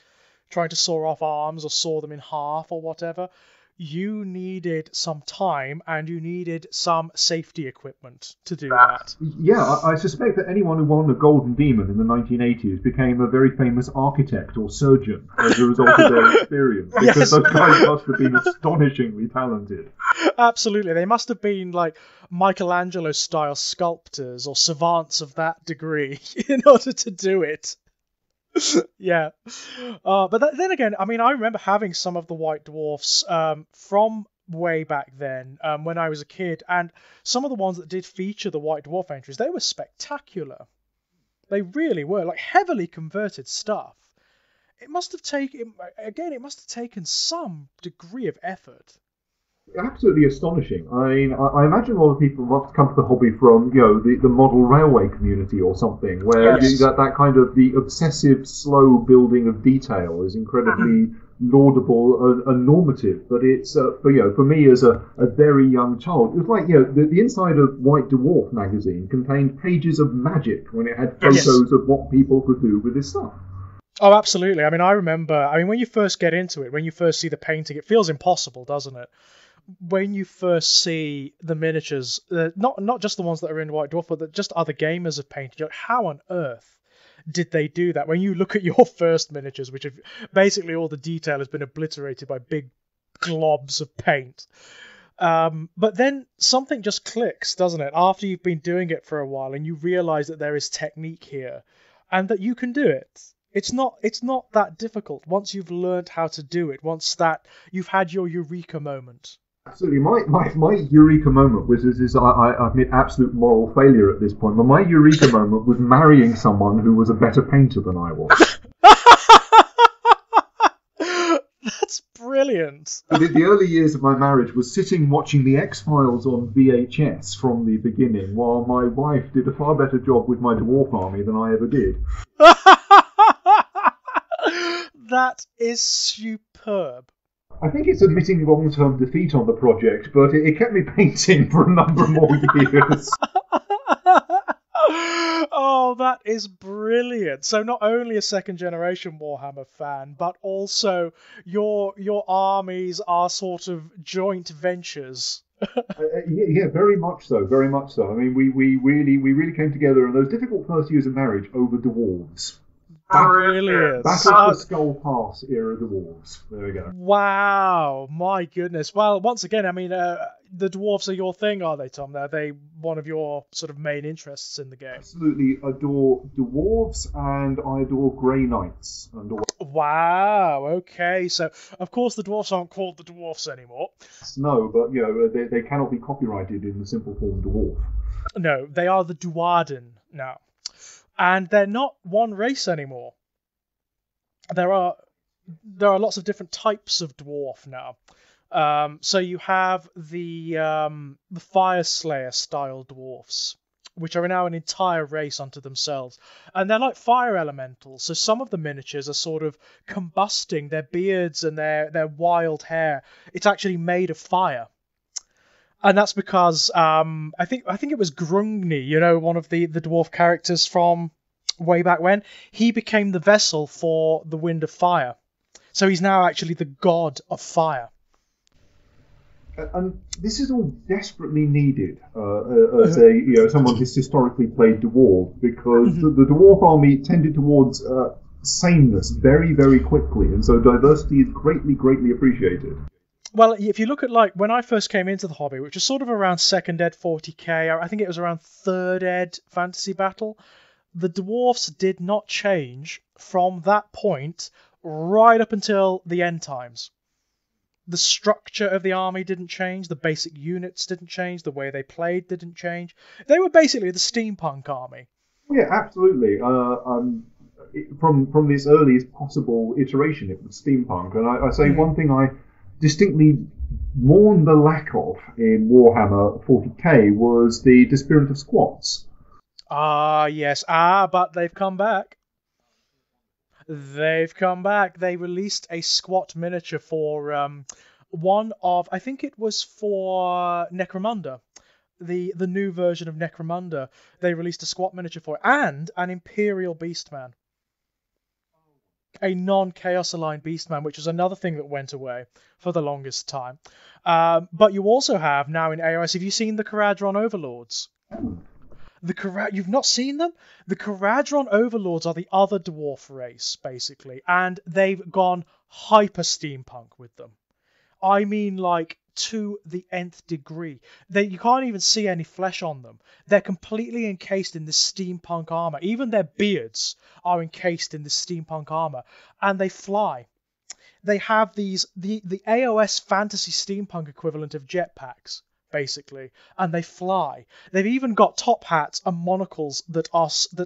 trying to saw off arms or saw them in half or whatever, you needed some time and you needed some safety equipment to do that. Yeah, I suspect that anyone who won a Golden Demon in the 1980s became a very famous architect or surgeon as a result of their experience, because those guys must have been astonishingly talented. Absolutely. They must have been like Michelangelo-style sculptors or savants of that degree in order to do it. Yeah. But then again, I mean, I remember having some of the White Dwarfs from way back then when I was a kid, and some of the ones that did feature the White Dwarf entries, they were spectacular. They really were, like heavily converted stuff. It must have taken some degree of effort. Absolutely astonishing. I mean, I imagine a lot of people must come to the hobby from, the model railway community or something, where that kind of the obsessive, slow building of detail is incredibly laudable and normative. But it's for me as a very young child, it was like the inside of White Dwarf magazine contained pages of magic when it had photos of what people could do with this stuff. Oh, absolutely. I mean, I remember. When you first get into it, when you first see the painting, it feels impossible, doesn't it? When you first see the miniatures, not just the ones that are in White Dwarf, but just other gamers have painted, you're like, how on earth did they do that? When you look at your first miniatures, which have basically all the detail has been obliterated by big globs of paint. But then something just clicks, doesn't it? After you've been doing it for a while and you realize that there is technique here and that you can do it. It's not that difficult once you've learned how to do it, once that you've had your eureka moment. Absolutely. My eureka moment was I admit absolute moral failure at this point, but my eureka moment was marrying someone who was a better painter than I was. That's brilliant. The early years of my marriage was sitting watching the X-Files on VHS from the beginning, while my wife did a far better job with my dwarf army than I ever did. That is superb. I think it's admitting long-term defeat on the project, but it kept me painting for a number more years. Oh, that is brilliant. So not only a second generation Warhammer fan, but also your armies are sort of joint ventures. Yeah, very much so, very much so. I mean, we really came together in those difficult first years of marriage over dwarves. Brilliant. Battle for Skull Pass era dwarves. There we go. Wow, my goodness. Well, once again, I mean, the dwarves are your thing, are they, Tom? Are they one of your sort of main interests in the game? Absolutely adore dwarves, and I adore Grey Knights. Wow, okay. So, of course, the dwarves aren't called the dwarfs anymore. No, but, you know, they cannot be copyrighted in the simple form dwarf. No, they are the Duarden now. And they're not one race anymore. There are lots of different types of dwarf now. So you have the Fire Slayer style dwarfs, which are now an entire race unto themselves, and they're like fire elementals. So some of the miniatures are sort of combusting. Their beards and their wild hair, it's actually made of fire. And that's because I think it was Grungni, you know, one of the dwarf characters from way back when. He became the vessel for the Wind of Fire. So he's now actually the god of fire. And this is all desperately needed as someone who's historically played dwarf, because the dwarf army tended towards sameness very, very quickly, and so diversity is greatly appreciated. Well, if you look at, like, when I first came into the hobby, which was sort of around 2nd Ed 40k, I think it was around 3rd Ed Fantasy Battle, the dwarfs did not change from that point right up until the end times. The structure of the army didn't change, the basic units didn't change, the way they played didn't change. They were basically the steampunk army. Yeah, absolutely. From this earliest possible iteration, it was steampunk. And I say one thing I distinctly mourn the lack of in Warhammer 40k was the Dispirant of Squats. Ah, yes. But they've come back. They've come back. They released a squat miniature for one of, I think it was for Necromunda, the new version of Necromunda. They released a squat miniature for it, and an Imperial Beastman. A non-Chaos aligned Beastman, which was another thing that went away for the longest time. But you also have now in AOS, have you seen the Caradron Overlords? You've not seen them? The Caradron Overlords are the other dwarf race, basically, and they've gone hyper steampunk with them. I mean, like, to the nth degree. You can't even see any flesh on them. They're completely encased in this steampunk armor. Even their beards are encased in this steampunk armor, and they fly. They have the AOS fantasy steampunk equivalent of jetpacks, basically, and they fly. They've even got top hats and monocles that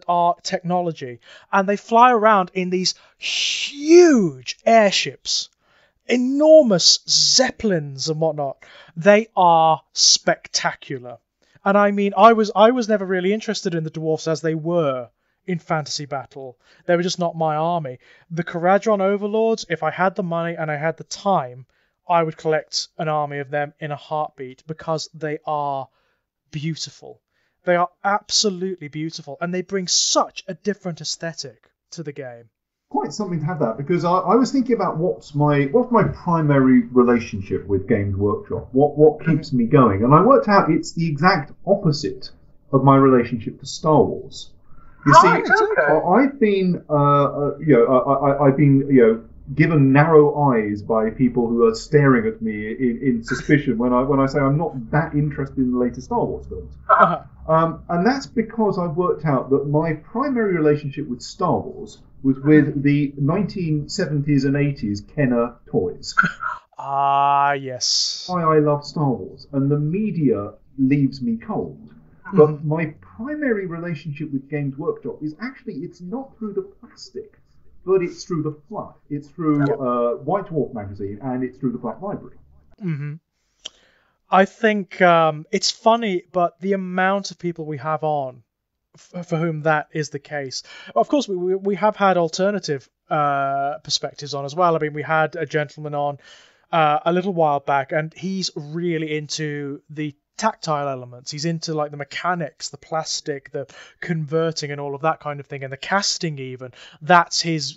are technology, and they fly around in these huge airships. Enormous zeppelins and whatnot. They are spectacular. And I mean, I was never really interested in the dwarfs as they were in Fantasy Battle. They were just not my army. The Caradron Overlords, if I had the money and I had the time, I would collect an army of them in a heartbeat, because they are beautiful. They are absolutely beautiful, and they bring such a different aesthetic to the game. Quite something to have that, because I was thinking about what's my primary relationship with Games Workshop, what keeps me going, and I worked out it's the exact opposite of my relationship to Star Wars. You see, I've been I've been given narrow eyes by people who are staring at me in suspicion when I say I'm not that interested in the latest Star Wars films. And that's because I've worked out that my primary relationship with Star Wars was with the 1970s and 80s Kenner toys. Ah, yes. Why I love Star Wars, and the media leaves me cold. But my primary relationship with Games Workshop is actually, it's not through the plastic, but it's through the fluff. It's through White Dwarf magazine, and it's through the Black Library. Mm-hmm. I think it's funny, but the amount of people we have on for whom that is the case. Of course, we have had alternative perspectives on as well. I mean, we had a gentleman on a little while back, and he's really into the tactile elements. He's into like the mechanics, the plastic, the converting and all of that kind of thing, and the casting even. That's his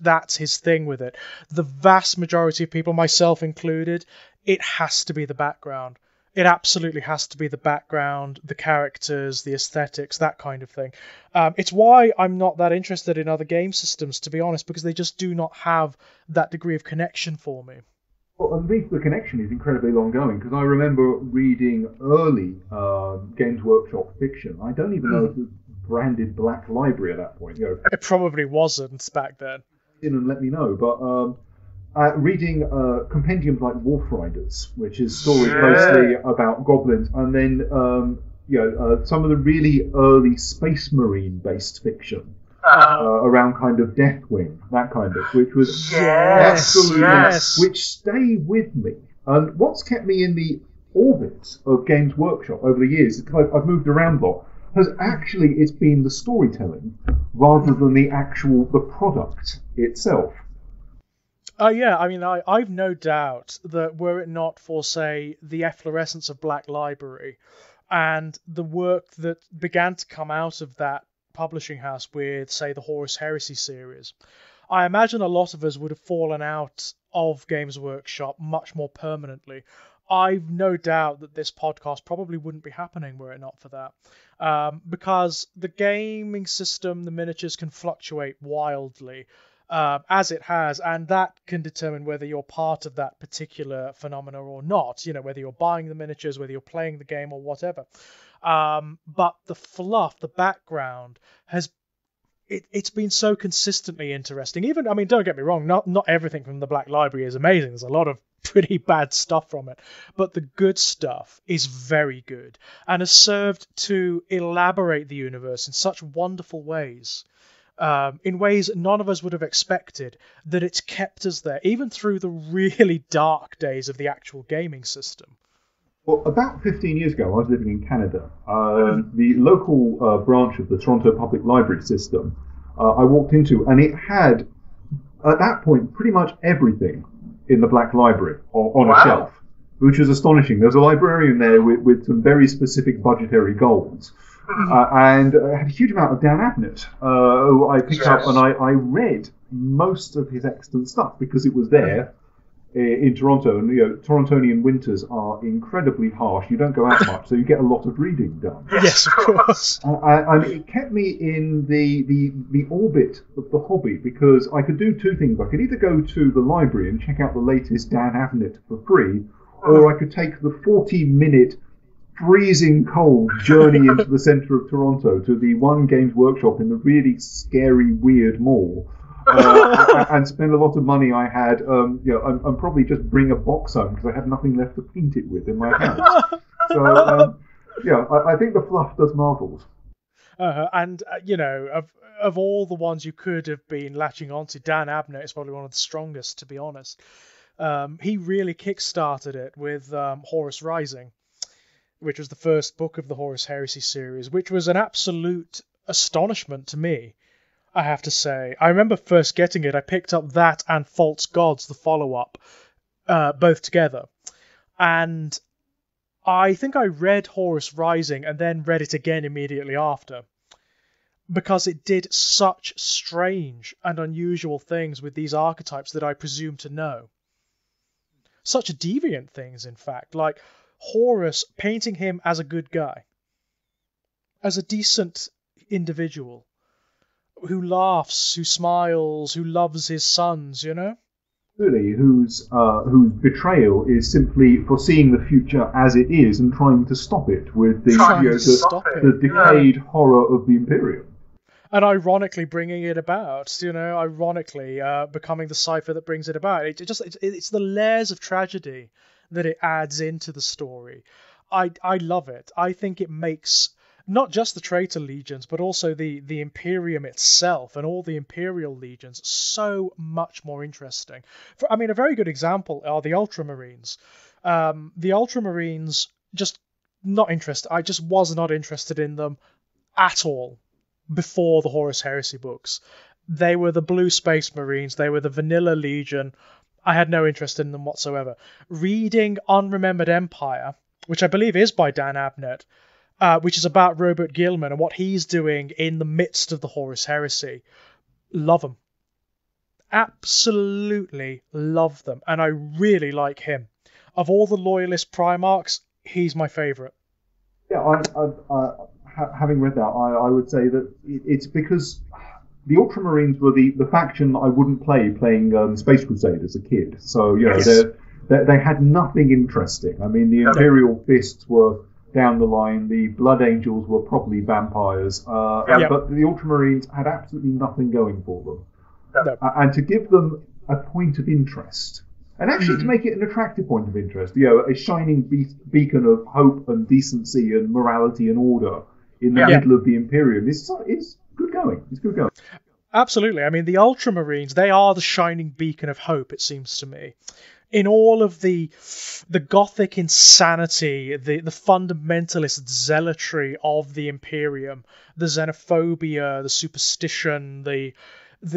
thing with it. The vast majority of people, myself included, it has to be the background. It absolutely has to be the background, the characters, the aesthetics, that kind of thing. It's why I'm not that interested in other game systems, to be honest, because they just do not have that degree of connection for me. Well, at least the connection is incredibly long going, because I remember reading early Games Workshop fiction. I don't even know if it was branded Black Library at that point. It probably wasn't back then. In and let me know, but reading compendiums like Wolf Riders, which is stories mostly about goblins, and then some of the really early Space Marine based fiction. Around kind of Deathwing, that kind of, which was absolutely, which stay with me. And what's kept me in the orbit of Games Workshop over the years, because I've moved around a lot, it's been the storytelling rather than the product itself. I've no doubt that were it not for, say, the efflorescence of Black Library and the work that began to come out of that publishing house with, say, the Horus Heresy series, I imagine a lot of us would have fallen out of Games Workshop much more permanently. I've no doubt that this podcast probably wouldn't be happening were it not for that. Because the gaming system, the miniatures can fluctuate wildly, as it has, and that can determine whether you're part of that particular phenomena or not, whether you're buying the miniatures, whether you're playing the game or whatever. But the fluff, the background, it's been so consistently interesting. Even, don't get me wrong, not everything from the Black Library is amazing. There's a lot of pretty bad stuff from it. But the good stuff is very good and has served to elaborate the universe in such wonderful ways. In ways none of us would have expected, that it's kept us there, even through the really dark days of the actual gaming system. Well, about 15 years ago, I was living in Canada. The local branch of the Toronto Public Library system I walked into, and it had, at that point, pretty much everything in the Black Library on a shelf, which was astonishing. There was a librarian there with some very specific budgetary goals. And I had a huge amount of Dan Abnett, who I picked up, and I read most of his excellent stuff because it was there in Toronto. And Torontonian winters are incredibly harsh. You don't go out much, so you get a lot of reading done. Yes, of course. And it kept me in the orbit of the hobby, because I could do two things. I could either go to the library and check out the latest Dan Abnett for free, or I could take the 40-minute freezing cold journey into the centre of Toronto to the one Games Workshop in the really scary, weird mall, and spend a lot of money I had, and probably just bring a box home because I had nothing left to paint it with in my house. So, I think the fluff does marvels. Of all the ones you could have been latching onto, Dan Abnett is probably one of the strongest, to be honest. He really kick-started it with Horus Rising, which was the first book of the Horus Heresy series, which was an absolute astonishment to me, I have to say. I remember first getting it, I picked up that and False Gods, the follow-up, both together. And I think I read Horus Rising and then read it again immediately after, because it did such strange and unusual things with these archetypes that I presume to know. Such deviant things, in fact, like Horus, painting him as a good guy, as a decent individual, who laughs, who smiles, who loves his sons, Really, whose betrayal is simply foreseeing the future as it is and trying to stop it with the decayed horror of the Imperium. And ironically bringing it about, becoming the cipher that brings it about. It's the layers of tragedy that it adds into the story. I love it. I think it makes not just the traitor legions, but also the Imperium itself and all the Imperial legions so much more interesting. A very good example are the Ultramarines. The Ultramarines, just not interested. I just was not interested in them at all before the Horus Heresy books. They were the Blue Space Marines. They were the Vanilla Legion. I had no interest in them whatsoever. Reading Unremembered Empire, which I believe is by Dan Abnett, which is about Robert Gilman and what he's doing in the midst of the Horus Heresy. Love them. Absolutely love them. And I really like him. Of all the Loyalist Primarchs, he's my favourite. Yeah, having read that, I would say that it's because the Ultramarines were the faction that I wouldn't playing Space Crusade as a kid. So, Yes. they had nothing interesting. I mean, the Imperial Fists were down the line, the Blood Angels were probably vampires, but the Ultramarines had absolutely nothing going for them. No. And to give them a point of interest, and actually to make it an attractive point of interest, a shining beacon of hope and decency and morality and order in the middle of the Imperium is good going. It's good going. Absolutely. I mean, the Ultramarines, they are the shining beacon of hope, it seems to me. In all of the Gothic insanity, the fundamentalist zealotry of the Imperium, the xenophobia, the superstition, the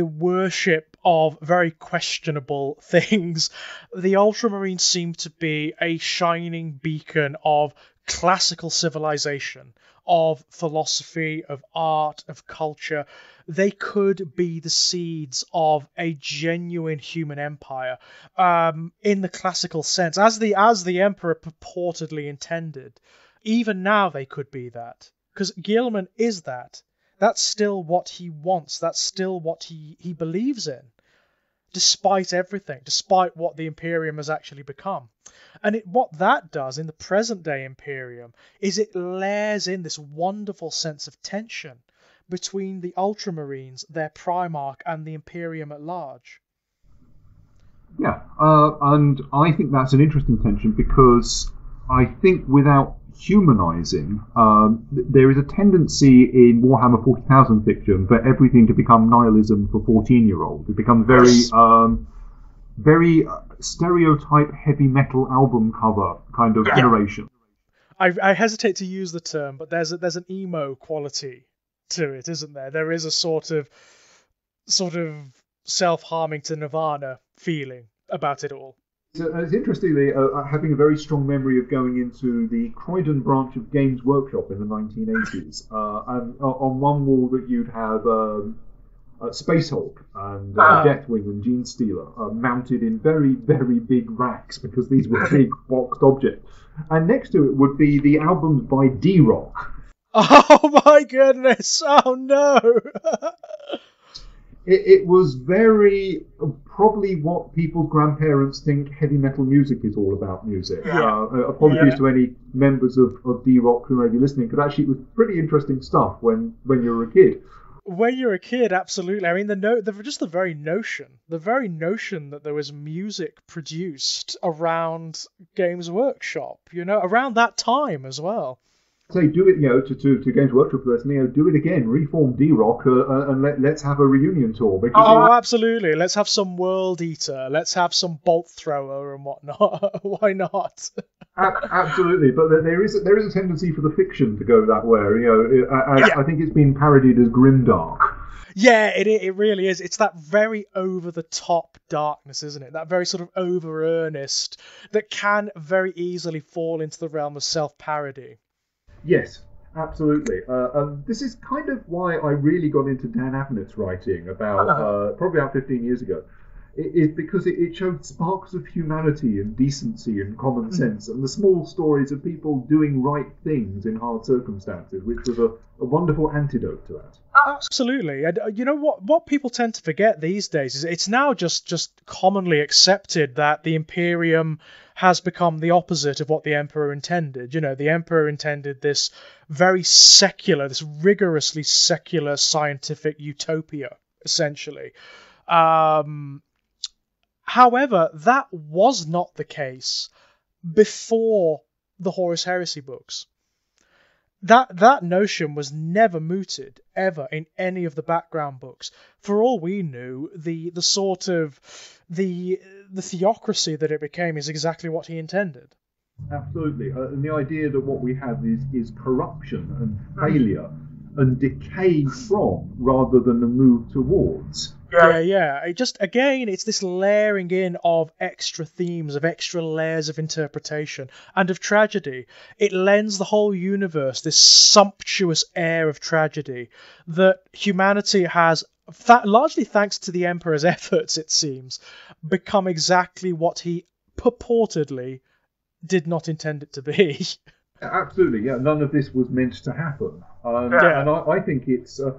worship of very questionable things, the Ultramarines seem to be a shining beacon of classical civilization, of philosophy, of art, of culture. They could be the seeds of a genuine human empire, in the classical sense, as the Emperor purportedly intended. Even now they could be that, because Gilman is that. That's still what he wants. That's still what he believes in, despite everything, despite what the Imperium has actually become. And what that does in the present-day Imperium is it layers in this wonderful sense of tension between the Ultramarines, their Primarch, and the Imperium at large. Yeah, and I think that's an interesting tension because I think without humanizing, there is a tendency in Warhammer 40,000 fiction for everything to become nihilism for 14-year-olds. It becomes very stereotype heavy metal album cover kind of narration. I hesitate to use the term, but there's an emo quality to it, isn't there? There is a sort of self-harming to Nirvana feeling about it all. So, it's interestingly, having a very strong memory of going into the Croydon branch of Games Workshop in the 1980s, and on one wall that you'd have Space Hulk and Deathwing and Gene Stealer mounted in very, very big racks because these were big boxed objects. And next to it would be the albums by D-Rock. Oh my goodness! Oh no! It was very probably what people's grandparents think heavy metal music is all about music. Apologies to any members of D-Rock who may be listening, because actually it was pretty interesting stuff when you were a kid. When you're a kid, absolutely. I mean, the very notion that there was music produced around Games Workshop, around that time as well. Say, do it, to Games Workshop person, do it again, reform D-Rock, and let's have a reunion tour. Because absolutely. Let's have some World Eater. Let's have some Bolt Thrower and whatnot. Why not? Absolutely, but there is a tendency for the fiction to go that way. I think it's been parodied as grimdark. Yeah, it really is. It's that very over-the-top darkness, isn't it? That very sort of over-earnest that can very easily fall into the realm of self-parody. Yes, absolutely. This is kind of why I really got into Dan Abnett's writing probably about 15 years ago. Is because it showed sparks of humanity and decency and common sense and the small stories of people doing right things in hard circumstances, which was a wonderful antidote to that. Absolutely. And what people tend to forget these days is it's now just commonly accepted that the Imperium has become the opposite of what the Emperor intended. The Emperor intended this very secular, this rigorously secular scientific utopia, essentially. However, that was not the case before the Horus Heresy books. That notion was never mooted, ever, in any of the background books. For all we knew, the theocracy that it became is exactly what he intended. Absolutely. And the idea that what we have is corruption and failure and decay from rather than a move towards. Yeah. It just, again, it's this layering in of extra themes, of extra layers of interpretation, and of tragedy. It lends the whole universe this sumptuous air of tragedy that humanity has, largely thanks to the Emperor's efforts, it seems, become exactly what he purportedly did not intend it to be. Absolutely, yeah. None of this was meant to happen, and I think it's a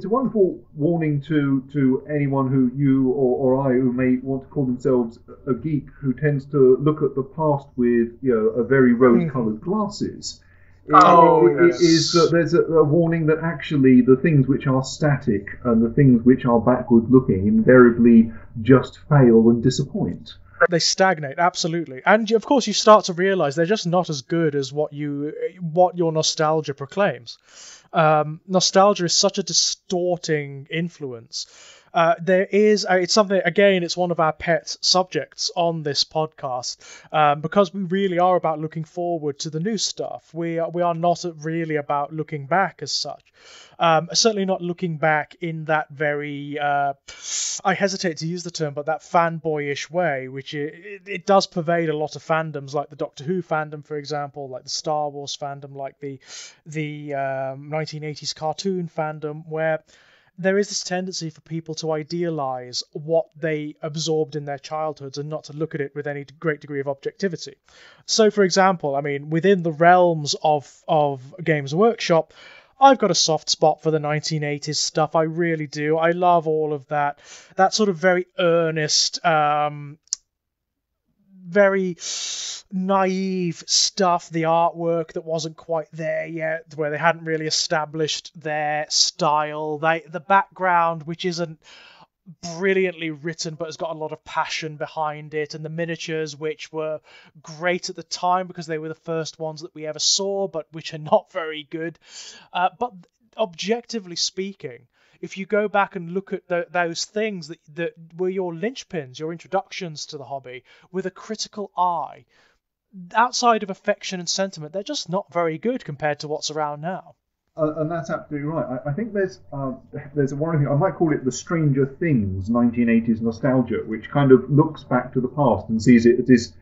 wonderful warning to anyone who you or I who may want to call themselves a geek who tends to look at the past with a very rose-coloured glasses. It is that there's a warning that actually the things which are static and the things which are backward-looking invariably just fail and disappoint. They stagnate, absolutely. And of course you start to realise they're just not as good as what your nostalgia proclaims. Nostalgia is such a distorting influence. It's something, again, it's one of our pet subjects on this podcast, because we really are about looking forward to the new stuff. We are not really about looking back as such. Certainly not looking back in that very, I hesitate to use the term, but that fanboyish way, which it does pervade a lot of fandoms, like the Doctor Who fandom, for example, like the Star Wars fandom, like the 1980s cartoon fandom, where there is this tendency for people to idealize what they absorbed in their childhoods and not to look at it with any great degree of objectivity. So, for example, I mean, within the realms of Games Workshop, I've got a soft spot for the 1980s stuff. I really do. I love all of that sort of very earnest, very naive stuff, the artwork that wasn't quite there yet, where they hadn't really established their style, the background, which isn't brilliantly written but has got a lot of passion behind it, and the miniatures, which were great at the time because they were the first ones that we ever saw, but which are not very good. But objectively speaking, if you go back and look at those things that were your linchpins, your introductions to the hobby, with a critical eye, outside of affection and sentiment, they're just not very good compared to what's around now. And that's absolutely right. I think there's one thing, I might call it the Stranger Things 1980s nostalgia, which kind of looks back to the past and sees it as this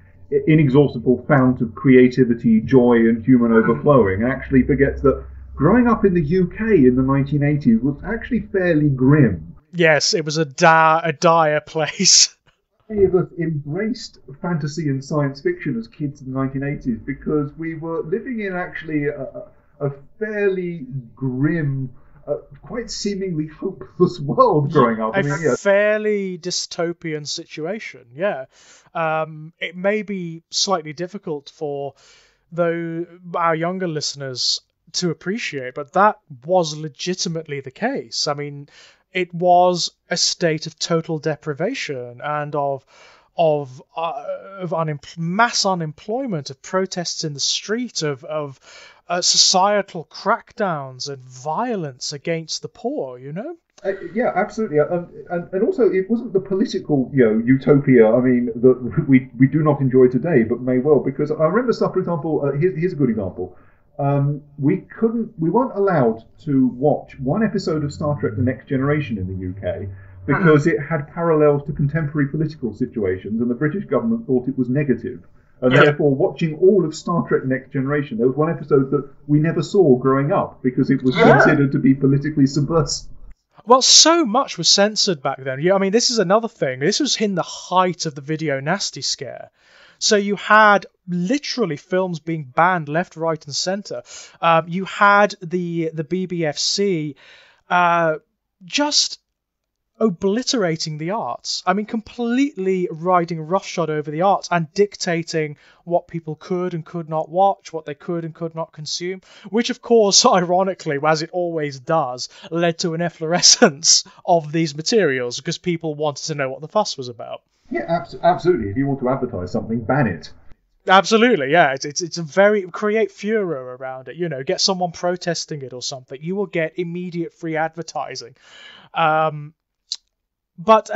inexhaustible fount of creativity, joy, and human overflowing, and actually forgets that growing up in the UK in the 1980s was actually fairly grim. Yes, it was a dire place. Many of us embraced fantasy and science fiction as kids in the 1980s because we were living in actually a fairly grim, quite seemingly hopeless world growing up. Fairly dystopian situation, yeah. It may be slightly difficult for our younger listeners to appreciate, but that was legitimately the case. I mean, it was a state of total deprivation and of mass unemployment, of protests in the street, of societal crackdowns and violence against the poor, Yeah, absolutely, and also it wasn't the political utopia. I mean, that we do not enjoy today, but may well, because I remember stuff. For example, here's a good example. We weren't allowed to watch one episode of Star Trek: The Next Generation in the UK because it had parallels to contemporary political situations, and the British government thought it was negative. And therefore, watching all of Star Trek: Next Generation, there was one episode that we never saw growing up because it was considered to be politically subversive. Well, so much was censored back then. Yeah, I mean, this is another thing. This was in the height of the video nasty scare. So you had literally films being banned left, right, and centre. You had the BBFC just obliterating the arts. I mean, completely riding roughshod over the arts and dictating what people could and could not watch, what they could and could not consume, which, of course, ironically, as it always does, led to an efflorescence of these materials because people wanted to know what the fuss was about. Yeah, absolutely. If you want to advertise something, ban it. Absolutely, yeah. It's a very create furor around it. Get someone protesting it or something. You will get immediate free advertising. But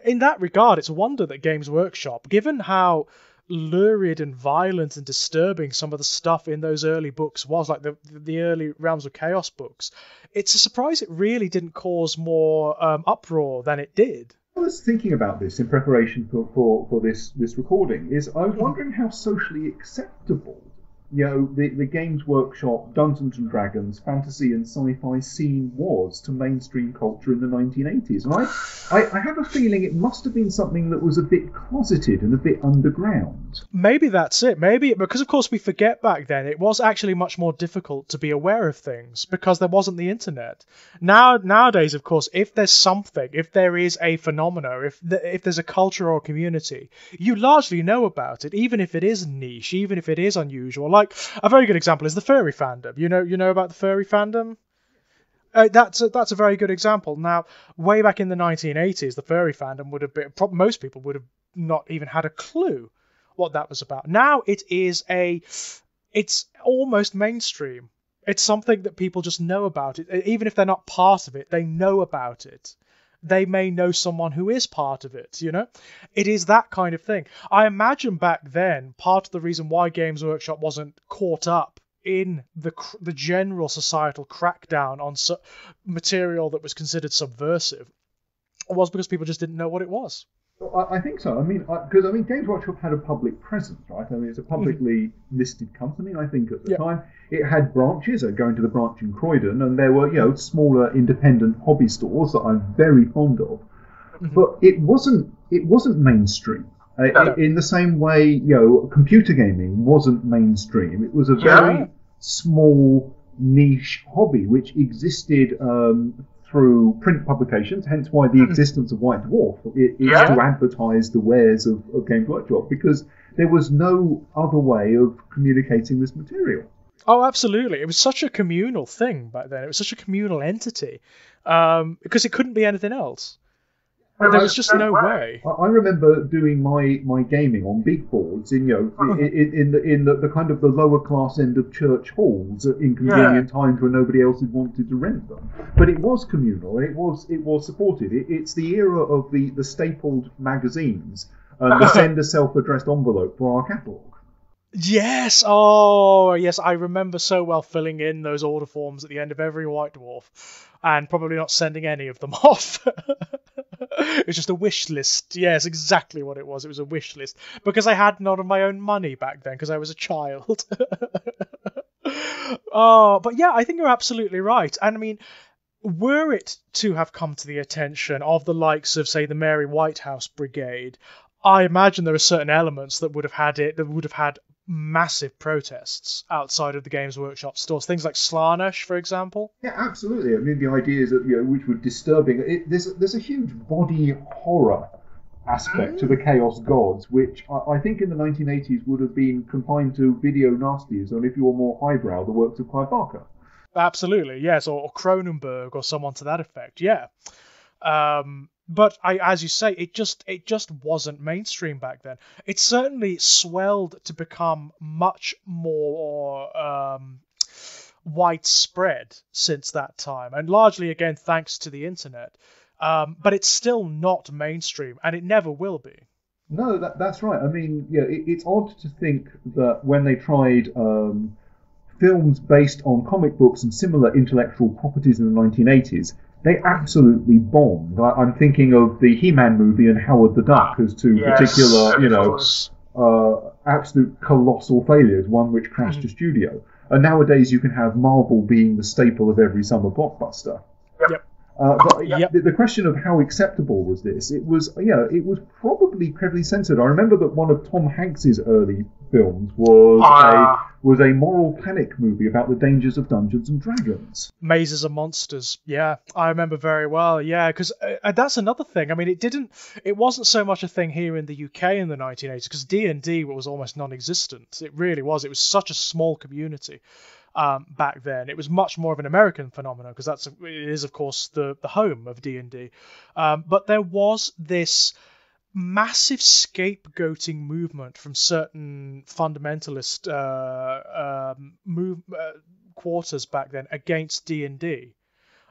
in that regard, it's a wonder that Games Workshop, given how lurid and violent and disturbing some of the stuff in those early books was, like the early Realms of Chaos books, it's a surprise it really didn't cause more uproar than it did. I was thinking about this in preparation for this recording. I was wondering how socially acceptable, the Games Workshop Dungeons and Dragons fantasy and sci-fi scene was to mainstream culture in the 1980s. And I have a feeling it must have been something that was a bit closeted and a bit underground. Maybe that's it. Maybe because, of course, we forget back then it was actually much more difficult to be aware of things because there wasn't the internet. Nowadays, of course, if there's something, if there is a phenomena, if there's a culture or community, you largely know about it, even if it is niche, even if it is unusual. Like, a very good example is the furry fandom. You know about the furry fandom? That's a very good example. Now, way back in the 1980s, the furry fandom would have been, most people would have not even had a clue what that was about. Now it's almost mainstream. It's something that people just know about it. Even if they're not part of it, they know about it. They may know someone who is part of it, It is that kind of thing. I imagine back then, part of the reason why Games Workshop wasn't caught up in the general societal crackdown on material that was considered subversive was because people just didn't know what it was. I think so. Because Games Workshop had a public presence, right? It's a publicly listed company, I think, at the time. It had branches, going to the branch in Croydon, and there were, smaller independent hobby stores that I'm very fond of. But it wasn't mainstream. In the same way, computer gaming wasn't mainstream. It was a very small niche hobby which existed through print publications, hence why the existence of White Dwarf is to advertise the wares of Games Workshop, because there was no other way of communicating this material. Oh, absolutely. It was such a communal thing back then. It was such a communal entity because it couldn't be anything else. There was just no way. I remember doing my gaming on big boards in the kind of the lower class end of church halls at inconvenient times when nobody else had wanted to rent them. But it was communal. It was supported. It's the era of the stapled magazines and the send a self-addressed envelope for our catalogue. Yes, oh yes, I remember so well filling in those order forms at the end of every White Dwarf and probably not sending any of them off. It was just a wish list. Yes, exactly what it was. It was a wish list because I had none of my own money back then because I was a child. Oh, but yeah, I think you're absolutely right. And were it to have come to the attention of the likes of, say, the Mary Whitehouse Brigade, I imagine there are certain elements that would have had massive protests outside of the Games Workshop stores. Things like Slaanesh, for example. Yeah, absolutely. The ideas that which were disturbing. There's a huge body horror aspect to the Chaos Gods, which I think in the 1980s would have been confined to video nasties, and if you were more highbrow, the works of Clive Barker. Absolutely, yes, or Cronenberg or someone to that effect. Yeah. But as you say, it just wasn't mainstream back then. It certainly swelled to become much more widespread since that time, and largely again thanks to the internet. But it's still not mainstream, and it never will be. No, that's right. It's odd to think that when they tried films based on comic books and similar intellectual properties in the 1980s, they absolutely bombed. I'm thinking of the He-Man movie and Howard the Duck as two particular, absolute colossal failures, one which crashed a studio. And nowadays you can have Marvel being the staple of every summer blockbuster. Yep. The question of how acceptable was this? It was probably heavily censored. I remember that one of Tom Hanks's early films was a moral panic movie about the dangers of Dungeons and Dragons. Mazes and Monsters. Yeah, I remember very well. Yeah, because that's another thing. It wasn't so much a thing here in the UK in the 1980s because D&D was almost non-existent. It really was. It was such a small community. Back then, it was much more of an American phenomenon because it is, of course, the home of D&D. But there was this massive scapegoating movement from certain fundamentalist quarters back then against D&D,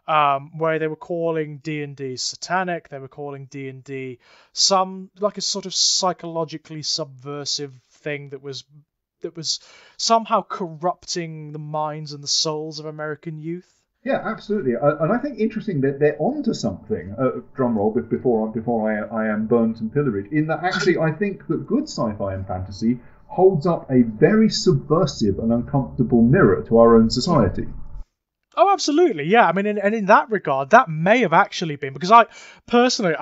where they were calling D&D satanic. They were calling D&D some like a sort of psychologically subversive thing that was somehow corrupting the minds and the souls of American youth. Yeah, absolutely, and I think interesting that they're onto something. Drum roll before I am burnt and pillaged. In that, actually, I think that good sci-fi and fantasy holds up a very subversive and uncomfortable mirror to our own society. Oh, absolutely, yeah. I mean, and in that regard, that may have actually been, because I personally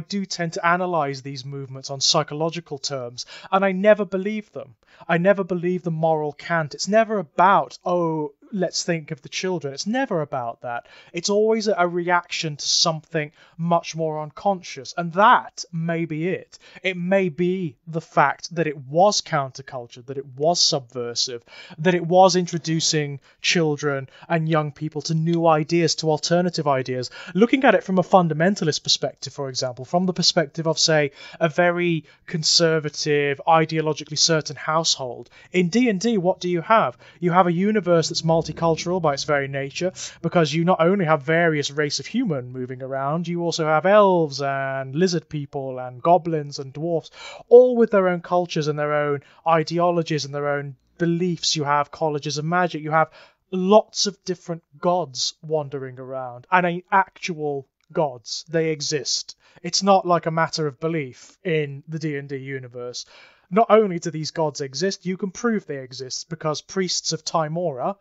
do tend to analyze these movements on psychological terms, and I never believe them. I never believe the moral cant. It's never about, oh, let's think of the children. It's never about that. It's always a reaction to something much more unconscious, and that may be it. It may be the fact that it was counterculture, that it was subversive, that it was introducing children and young people to new ideas, to alternative ideas. Looking at it from a fundamentalist perspective, for example, from the perspective of, say, a very conservative, ideologically certain household, in D&D, what do you have? You have a universe that's multicultural by its very nature, because you not only have various race of human moving around, you also have elves and lizard people and goblins and dwarfs, all with their own cultures and their own ideologies and their own beliefs. You have colleges of magic, you have lots of different gods wandering around, and actual gods. They exist. It's not like a matter of belief in the D&D universe. Not only do these gods exist, you can prove they exist, because priests of Timora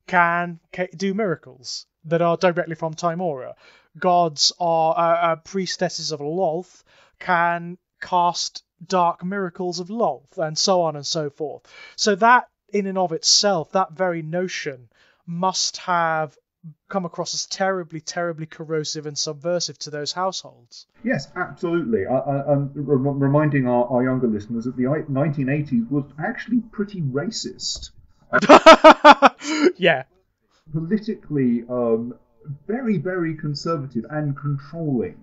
can do miracles that are directly from Timora. Gods are priestesses of Lolth can cast dark miracles of Lolth, and so on and so forth. So that, in and of itself, that very notion must have come across as terribly, terribly corrosive and subversive to those households. Yes, absolutely. I'm reminding our younger listeners that the 1980s was actually pretty racist. Yeah. Politically very, very conservative and controlling,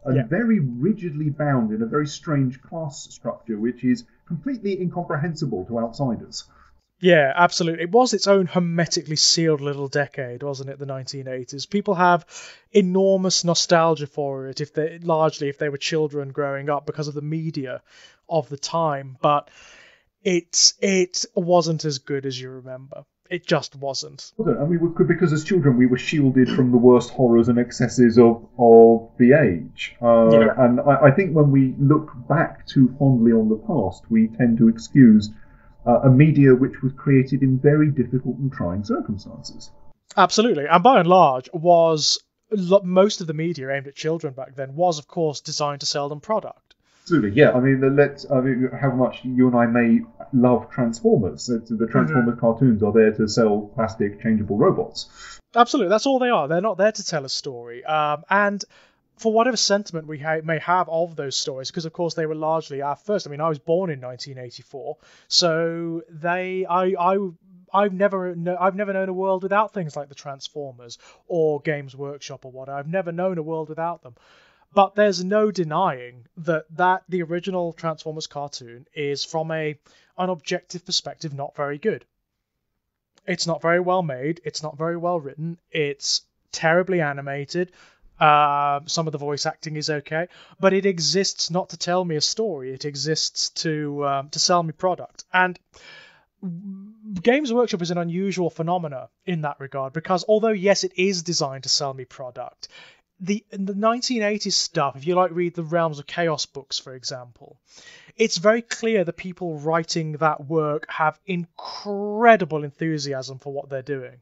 and very rigidly bound in a very strange class structure, which is completely incomprehensible to outsiders. Yeah, absolutely. It was its own hermetically sealed little decade, wasn't it, the 1980s? People have enormous nostalgia for it, if they were children growing up, because of the media of the time, but it wasn't as good as you remember. It just wasn't. And because as children we were shielded from the worst horrors and excesses of the age. And I think when we look back too fondly on the past, we tend to excuse a media which was created in very difficult and trying circumstances. Absolutely. And by and large, most of the media aimed at children back then was, of course, designed to sell them product. Absolutely, yeah. I mean, how much you and I may love Transformers. The Transformers cartoons are there to sell plastic changeable robots. Absolutely, that's all they are. They're not there to tell a story. And for whatever sentiment we may have of those stories, because of course they were largely our first. I mean, I was born in 1984, so I've never known a world without things like the Transformers or Games Workshop or whatever. I've never known a world without them. But there's no denying that the original Transformers cartoon is, from an objective perspective, not very good. It's not very well made. It's not very well written. It's terribly animated. Some of the voice acting is okay, but it exists not to tell me a story. It exists to sell me product. And Games Workshop is an unusual phenomena in that regard, because although yes, it is designed to sell me product, in the 1980s stuff, if you read the Realms of Chaos books, for example, it's very clear the people writing that work have incredible enthusiasm for what they're doing,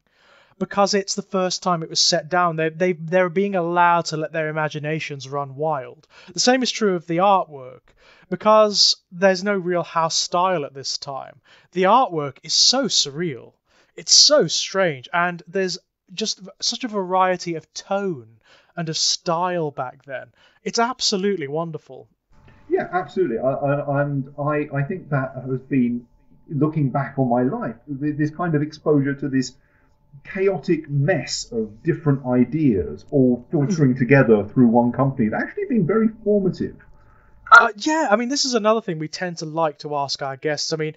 because it's the first time it was set down. They're being allowed to let their imaginations run wild. The same is true of the artwork, because there's no real house style at this time. The artwork is so surreal. It's so strange, and there's just such a variety of tone and of style back then. It's absolutely wonderful. Yeah, absolutely. And I think that has been, looking back on my life, this kind of exposure to this chaotic mess of different ideas all filtering together through one company, it's actually been very formative. Yeah, I mean, this is another thing we tend to like to ask our guests. I mean,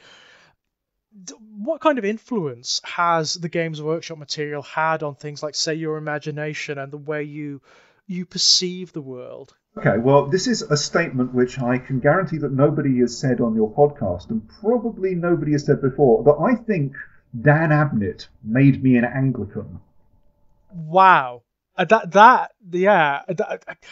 what kind of influence has the Games Workshop material had on things like, say, your imagination and the way you you perceive the world. Okay, well, this is a statement which I can guarantee that nobody has said on your podcast, and probably nobody has said before, that I think Dan Abnett made me an Anglican. Wow.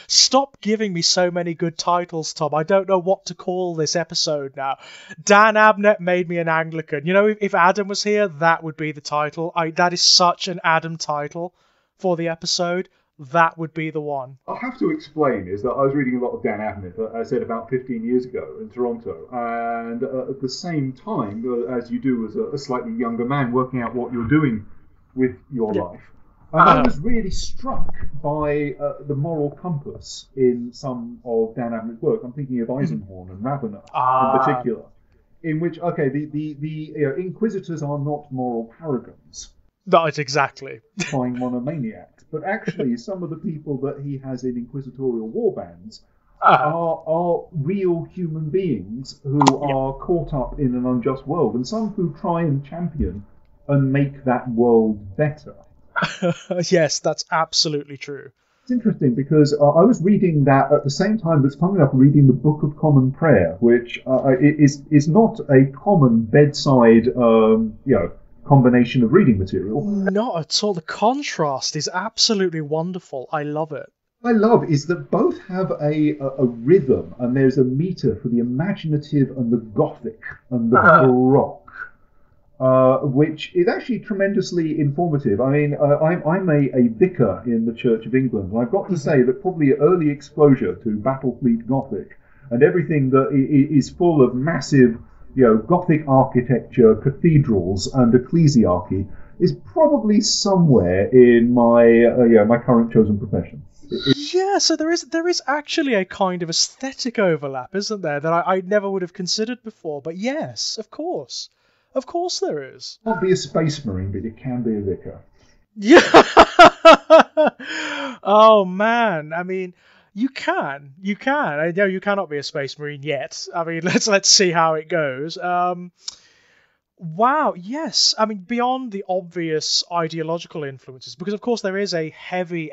Stop giving me so many good titles, Tom. I don't know what to call this episode now. Dan Abnett made me an Anglican. You know, if Adam was here, that would be the title. That is such an Adam title for the episode. That would be the one. I'll have to explain is that I was reading a lot of Dan Abnett, I said about 15 years ago in Toronto, and at the same time, as you do as a slightly younger man, working out what you're doing with your life. And I was really struck by the moral compass in some of Dan Abnett's work. I'm thinking of Eisenhorn and Ravener in particular, in which, the Inquisitors are not moral paragons. Not exactly. Flying monomaniacs. But actually, some of the people that he has in inquisitorial warbands are real human beings who are caught up in an unjust world, and some who try and champion and make that world better. Yes, that's absolutely true. It's interesting because I was reading that at the same time, but funnily enough, reading the Book of Common Prayer, which is not a common bedside, combination of reading material. Not at all. The contrast is absolutely wonderful. I love it. What I love is that both have a rhythm, and there's a meter for the imaginative and the Gothic and the Baroque. Which is actually tremendously informative. I mean, I'm a vicar in the Church of England, and I've got to say that probably early exposure to Battlefleet Gothic and everything that is full of massive, Gothic architecture, cathedrals, and ecclesiarchy is probably somewhere in my current chosen profession. Yeah, so there is actually a kind of aesthetic overlap, isn't there, that I never would have considered before. But yes, of course. Of course there is. Can't be a space marine, but it can be a vicar. Yeah. Oh man, I mean, you can. I know you cannot be a space marine yet. I mean, let's see how it goes. Wow, yes. I mean, beyond the obvious ideological influences, because of course there is a heavy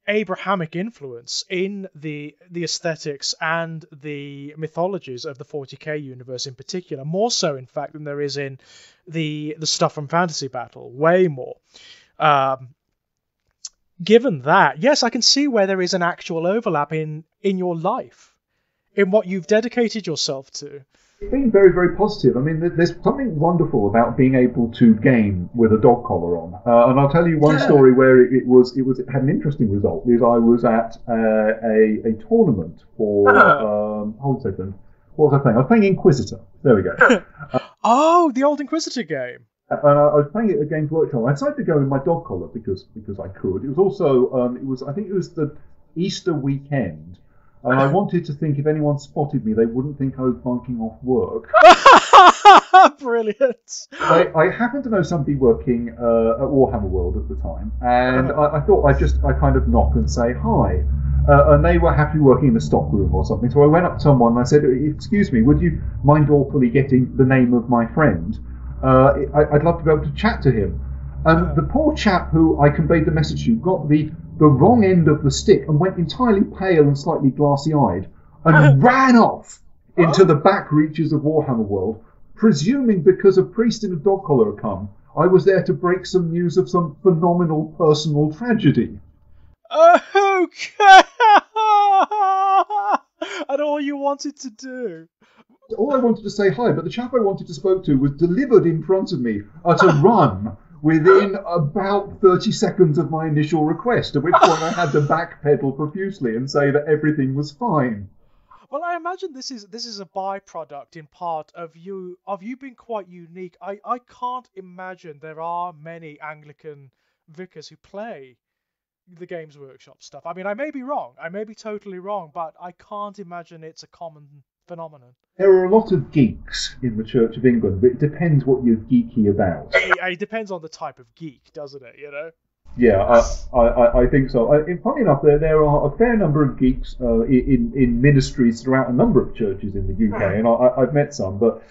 Abrahamic influence in the aesthetics and the mythologies of the 40k universe in particular, more so in fact than there is in the stuff from Fantasy Battle, way more. Given that, yes, I can see where there is an actual overlap in your life, in what you've dedicated yourself to. It's been very, very positive. I mean, there's something wonderful about being able to game with a dog collar on. And I'll tell you one story where it had an interesting result. Is I was at a tournament for hold a second. What was I playing? I was playing Inquisitor. There we go. The old Inquisitor game. And I was playing a game for Workshop. I decided to go in my dog collar because I could. It was also I think it was the Easter weekend. And I wanted to think if anyone spotted me, they wouldn't think I was bunking off work. Brilliant. I happened to know somebody working at Warhammer World at the time, and I thought I kind of knock and say hi. And they were happy working in the stock room or something. So I went up to someone and I said, "Excuse me, would you mind awfully getting the name of my friend? I'd love to be able to chat to him." And the poor chap who I conveyed the message to got the wrong end of the stick and went entirely pale and slightly glassy-eyed and ran off into the back reaches of Warhammer World, presuming because a priest in a dog collar had come, I was there to break some news of some phenomenal personal tragedy. Okay! And all you wanted to do? All I wanted to say hi, but the chap I wanted to speak to was delivered in front of me at a run within about 30 seconds of my initial request, at which point I had to backpedal profusely and say that everything was fine. Well, I imagine this is a byproduct in part of you being quite unique. I can't imagine there are many Anglican vicars who play the Games Workshop stuff. I mean, I may be wrong. I may be totally wrong, but I can't imagine it's a common phenomenon. There are a lot of geeks in the Church of England, but it depends what you're geeky about. It depends on the type of geek, doesn't it? Yeah, I think so. Funny enough, there are a fair number of geeks in ministries throughout a number of churches in the UK, and I've met some, but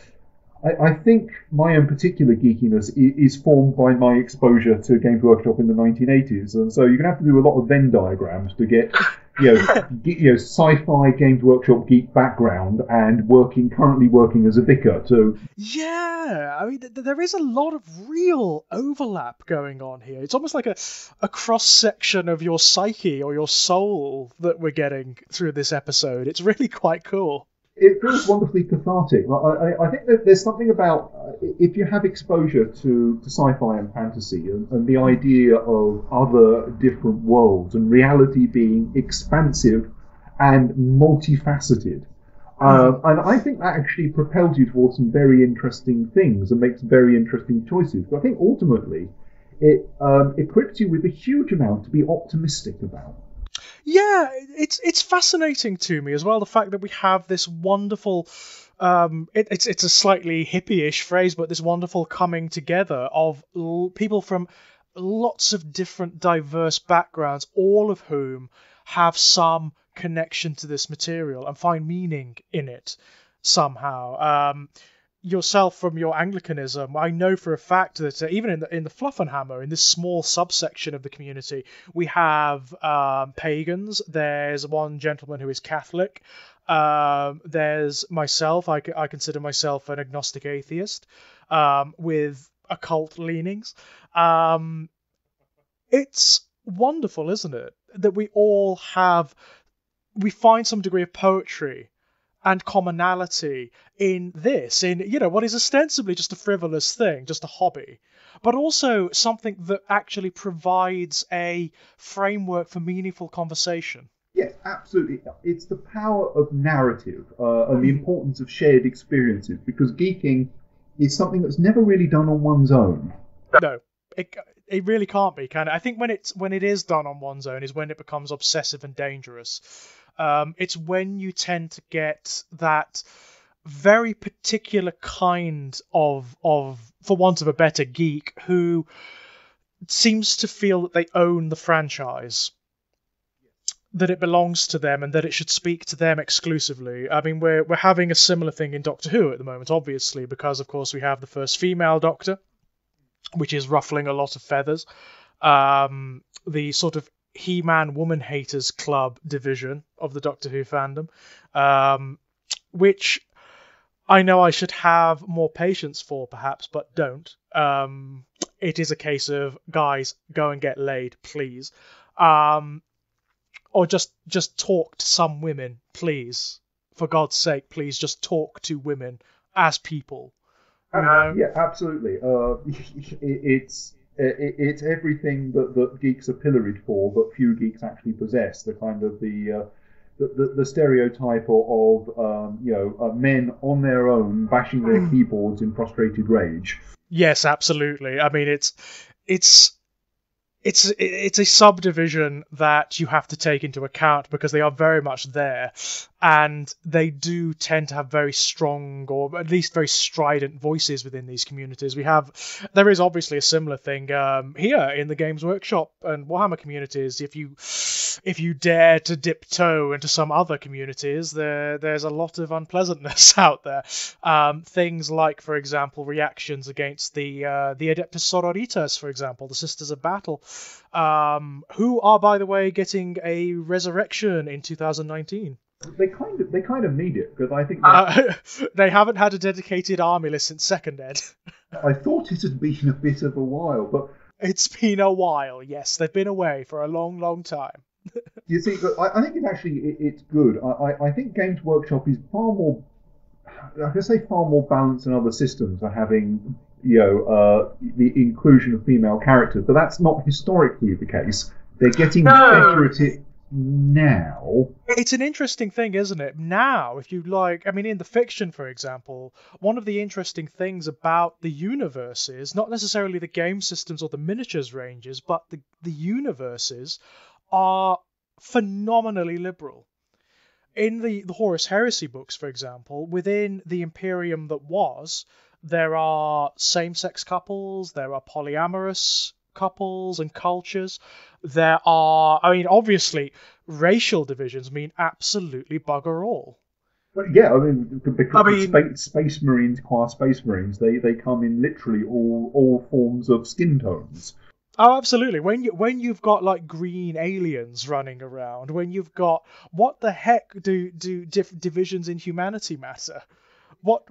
I think my own particular geekiness is formed by my exposure to Games Workshop in the 1980s, and so you're going to have to do a lot of Venn diagrams to get, sci-fi Games Workshop geek background and currently working as a vicar to. Yeah, I mean, there is a lot of real overlap going on here. It's almost like a cross-section of your psyche or your soul that we're getting through this episode. It's really quite cool. It feels wonderfully cathartic. I think that there's something about if you have exposure to sci-fi and fantasy and the idea of other different worlds and reality being expansive and multifaceted. And I think that actually propels you towards some very interesting things and makes very interesting choices. But I think ultimately it equips you with a huge amount to be optimistic about. Yeah, it's fascinating to me as well, the fact that we have this wonderful, it's a slightly hippie-ish phrase, but this wonderful coming together of people from lots of different diverse backgrounds, all of whom have some connection to this material and find meaning in it somehow. Yourself, from your Anglicanism, I know for a fact that even in the Fluffenhammer, in this small subsection of the community, we have pagans. There's one gentleman who is Catholic. There's myself. I consider myself an agnostic atheist with occult leanings. It's wonderful, isn't it, that we find some degree of poetry and commonality in this, in what is ostensibly just a frivolous thing, just a hobby, but also something that actually provides a framework for meaningful conversation. Yes, absolutely. It's the power of narrative and the importance of shared experiences, because geeking is something that's never really done on one's own. No, it really can't be, can it? I think when it is done on one's own is when it becomes obsessive and dangerous. It's when you tend to get that very particular kind of, for want of a better, geek who seems to feel that they own the franchise, that it belongs to them, and that it should speak to them exclusively. I mean, we're having a similar thing in Doctor Who at the moment, obviously, because of course we have the first female Doctor, which is ruffling a lot of feathers. The sort of He-Man Woman Haters Club division of the Doctor Who fandom, which I know I should have more patience for, perhaps, but don't. It is a case of, guys, go and get laid, please. Or just talk to some women, please. For God's sake, please, just talk to women as people. Yeah, absolutely. It's everything that geeks are pilloried for, but few geeks actually possess. The kind of the stereotype of men on their own bashing their keyboards in frustrated rage. Yes, absolutely. I mean, it's a subdivision that you have to take into account because they are very much there, and they do tend to have very strong, or at least very strident voices within these communities. There is obviously a similar thing here in the Games Workshop and Warhammer communities. If you dare to dip toe into some other communities, there's a lot of unpleasantness out there. Things like, for example, reactions against the Adeptus Sororitas, for example, the Sisters of Battle, who are, by the way, getting a resurrection in 2019. They kind of need it, because I think they haven't had a dedicated army since Second Ed. I thought it had been a bit of a while, but it's been a while. Yes, they've been away for a long, long time. You see, but I think it's good. I think Games Workshop is far more balanced than other systems for having the inclusion of female characters, but that's not historically the case. They're getting better at it now. It's an interesting thing, isn't it? Now, if you like, I mean, in the fiction, for example, one of the interesting things about the universes, not necessarily the game systems or the miniatures ranges, but the universes are phenomenally liberal. In the Horus Heresy books, for example, within the Imperium that was, there are same-sex couples, there are polyamorous couples and cultures. There are, I mean, obviously, racial divisions mean absolutely bugger all. But yeah, I mean, because space marines, class space marines, they come in literally all forms of skin tones. Oh, absolutely. When you've got like green aliens running around, when you've got what the heck do divisions in humanity matter? What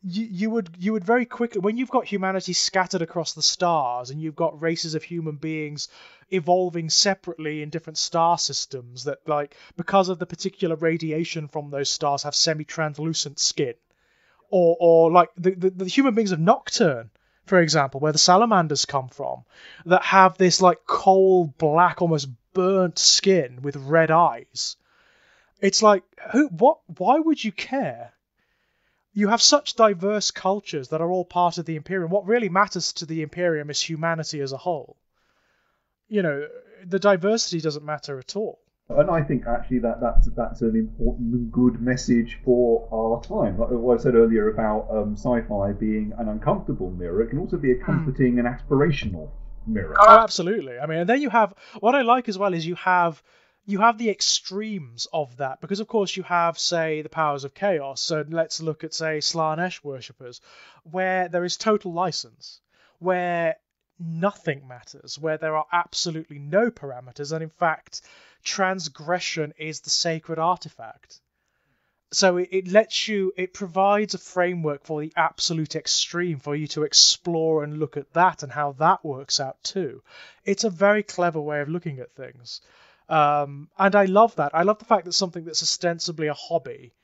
you would very quickly, when you've got humanity scattered across the stars and you've got races of human beings evolving separately in different star systems that, like, because of the particular radiation from those stars, have semi-translucent skin, or like the human beings of Nocturne, for example, where the salamanders come from, that have this like coal black, almost burnt skin with red eyes. It's like, why would you care? You have such diverse cultures that are all part of the Imperium. What really matters to the Imperium is humanity as a whole. You know, the diversity doesn't matter at all. And I think actually that's an important and good message for our time. Like what I said earlier about sci-fi being an uncomfortable mirror, it can also be a comforting and aspirational mirror. Oh, absolutely. I mean, and then you have, what I like as well is you have the extremes of that, because of course you have, say, the powers of chaos. So let's look at, say, Slanesh worshippers, where there is total license, where nothing matters, where there are absolutely no parameters, and in fact transgression is the sacred artifact. So it provides a framework for the absolute extreme for you to explore and look at that and how that works out too. It's a very clever way of looking at things. And I love that. I love the fact that something that's ostensibly a hobby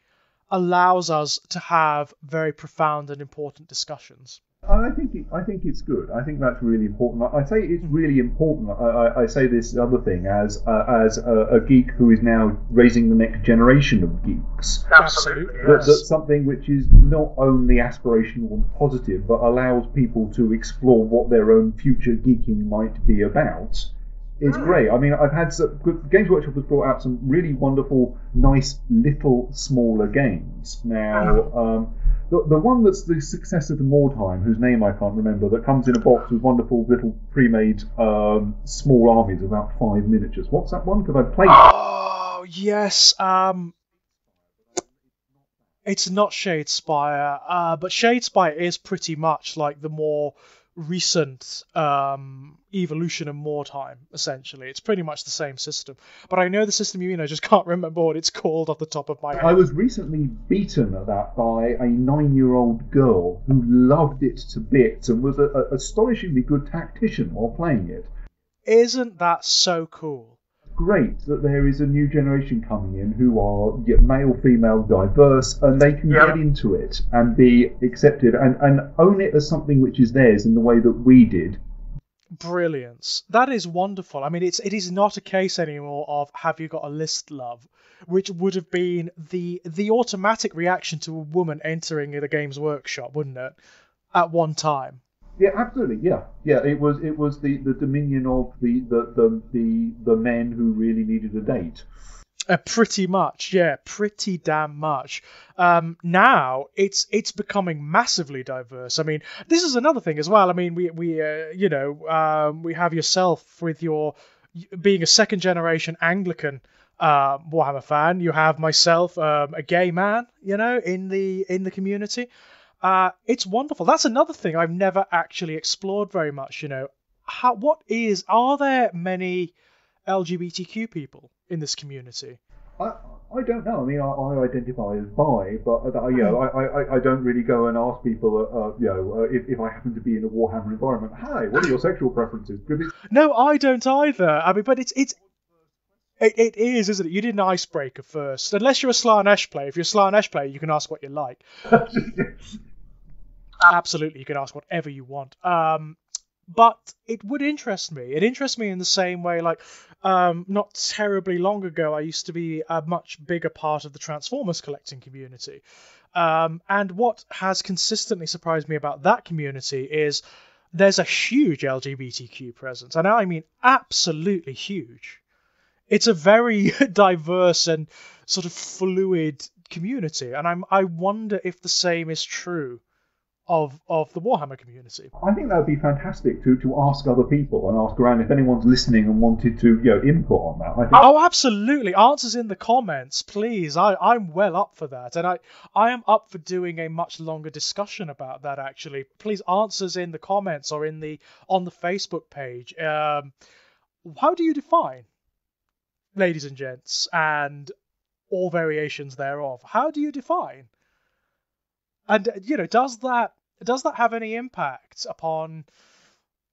allows us to have very profound and important discussions. And I think it's good. I think that's really important. I say it's really important. I say this other thing as a geek who is now raising the next generation of geeks. Absolutely. Yes. That's something which is not only aspirational and positive, but allows people to explore what their own future geeking might be about. It's great. I mean, I've had Games Workshop has brought out some really wonderful, nice, little, smaller games. Now, the one that's the successor to Mordheim, whose name I can't remember, that comes in a box with wonderful little pre-made small armies of about 5 miniatures. What's that one? Because I played. Oh yes. It's not Shadespire, but Shadespire is pretty much like the more recent evolution of Mordheim, essentially. It's pretty much the same system. But I know the system you mean, I just can't remember what it's called off the top of my head. I was recently beaten at that by a 9-year-old girl who loved it to bits and was an astonishingly good tactician while playing it. Isn't that so cool? Great that there is a new generation coming in who are male, female, diverse, and they can get into it and be accepted and own it as something which is theirs in the way that we did. Brilliance. That is wonderful. I mean, it is not a case anymore of have you got a list, love, which would have been the automatic reaction to a woman entering the Games Workshop, wouldn't it? At one time. Yeah, absolutely. Yeah. It was the dominion of the men who really needed a date. Pretty much, yeah, pretty damn much. Now it's becoming massively diverse. I mean, this is another thing as well. I mean, we have yourself with your being a second generation Anglican Warhammer fan. You have myself, a gay man, in the community. It's wonderful. That's another thing I've never actually explored very much. Are there many LGBTQ people in this community? I don't know. I mean, I identify as bi, but I don't really go and ask people, if I happen to be in a Warhammer environment. Hi, what are your sexual preferences? No, I don't either. I mean, but it is, isn't it? You did an icebreaker first, unless you're a Slanesh player. If you're a Slanesh player, you can ask what you like. Absolutely, you can ask whatever you want. But it would interest me. It interests me in the same way, like, not terribly long ago, I used to be a much bigger part of the Transformers collecting community. And what has consistently surprised me about that community is there's a huge LGBTQ presence. And I mean absolutely huge. It's a very diverse and sort of fluid community. And I wonder if the same is true the Warhammer community. I think that would be fantastic to ask other people and ask around if anyone's listening and wanted to input on that. I think... Oh, absolutely. Answers in the comments, please. I'm well up for that. And I am up for doing a much longer discussion about that, actually. Please, answers in the comments or on the Facebook page. How do you define, ladies and gents, and all variations thereof? How do you define? And, does that have any impact upon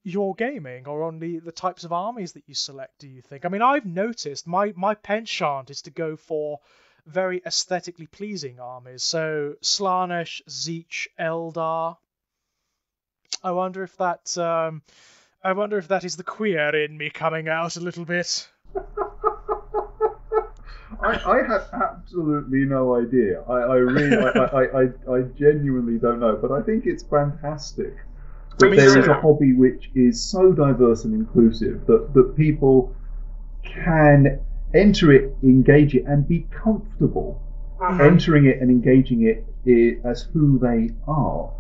your gaming or on the types of armies that you select, do you think? I mean, I've noticed my penchant is to go for very aesthetically pleasing armies. So Slaanesh, Tzeentch, Eldar. I wonder if that is the queer in me coming out a little bit. I have absolutely no idea. I genuinely don't know, but I think it's fantastic that there is a hobby which is so diverse and inclusive that people can enter it, engage it, and be comfortable entering it and engaging it as who they are.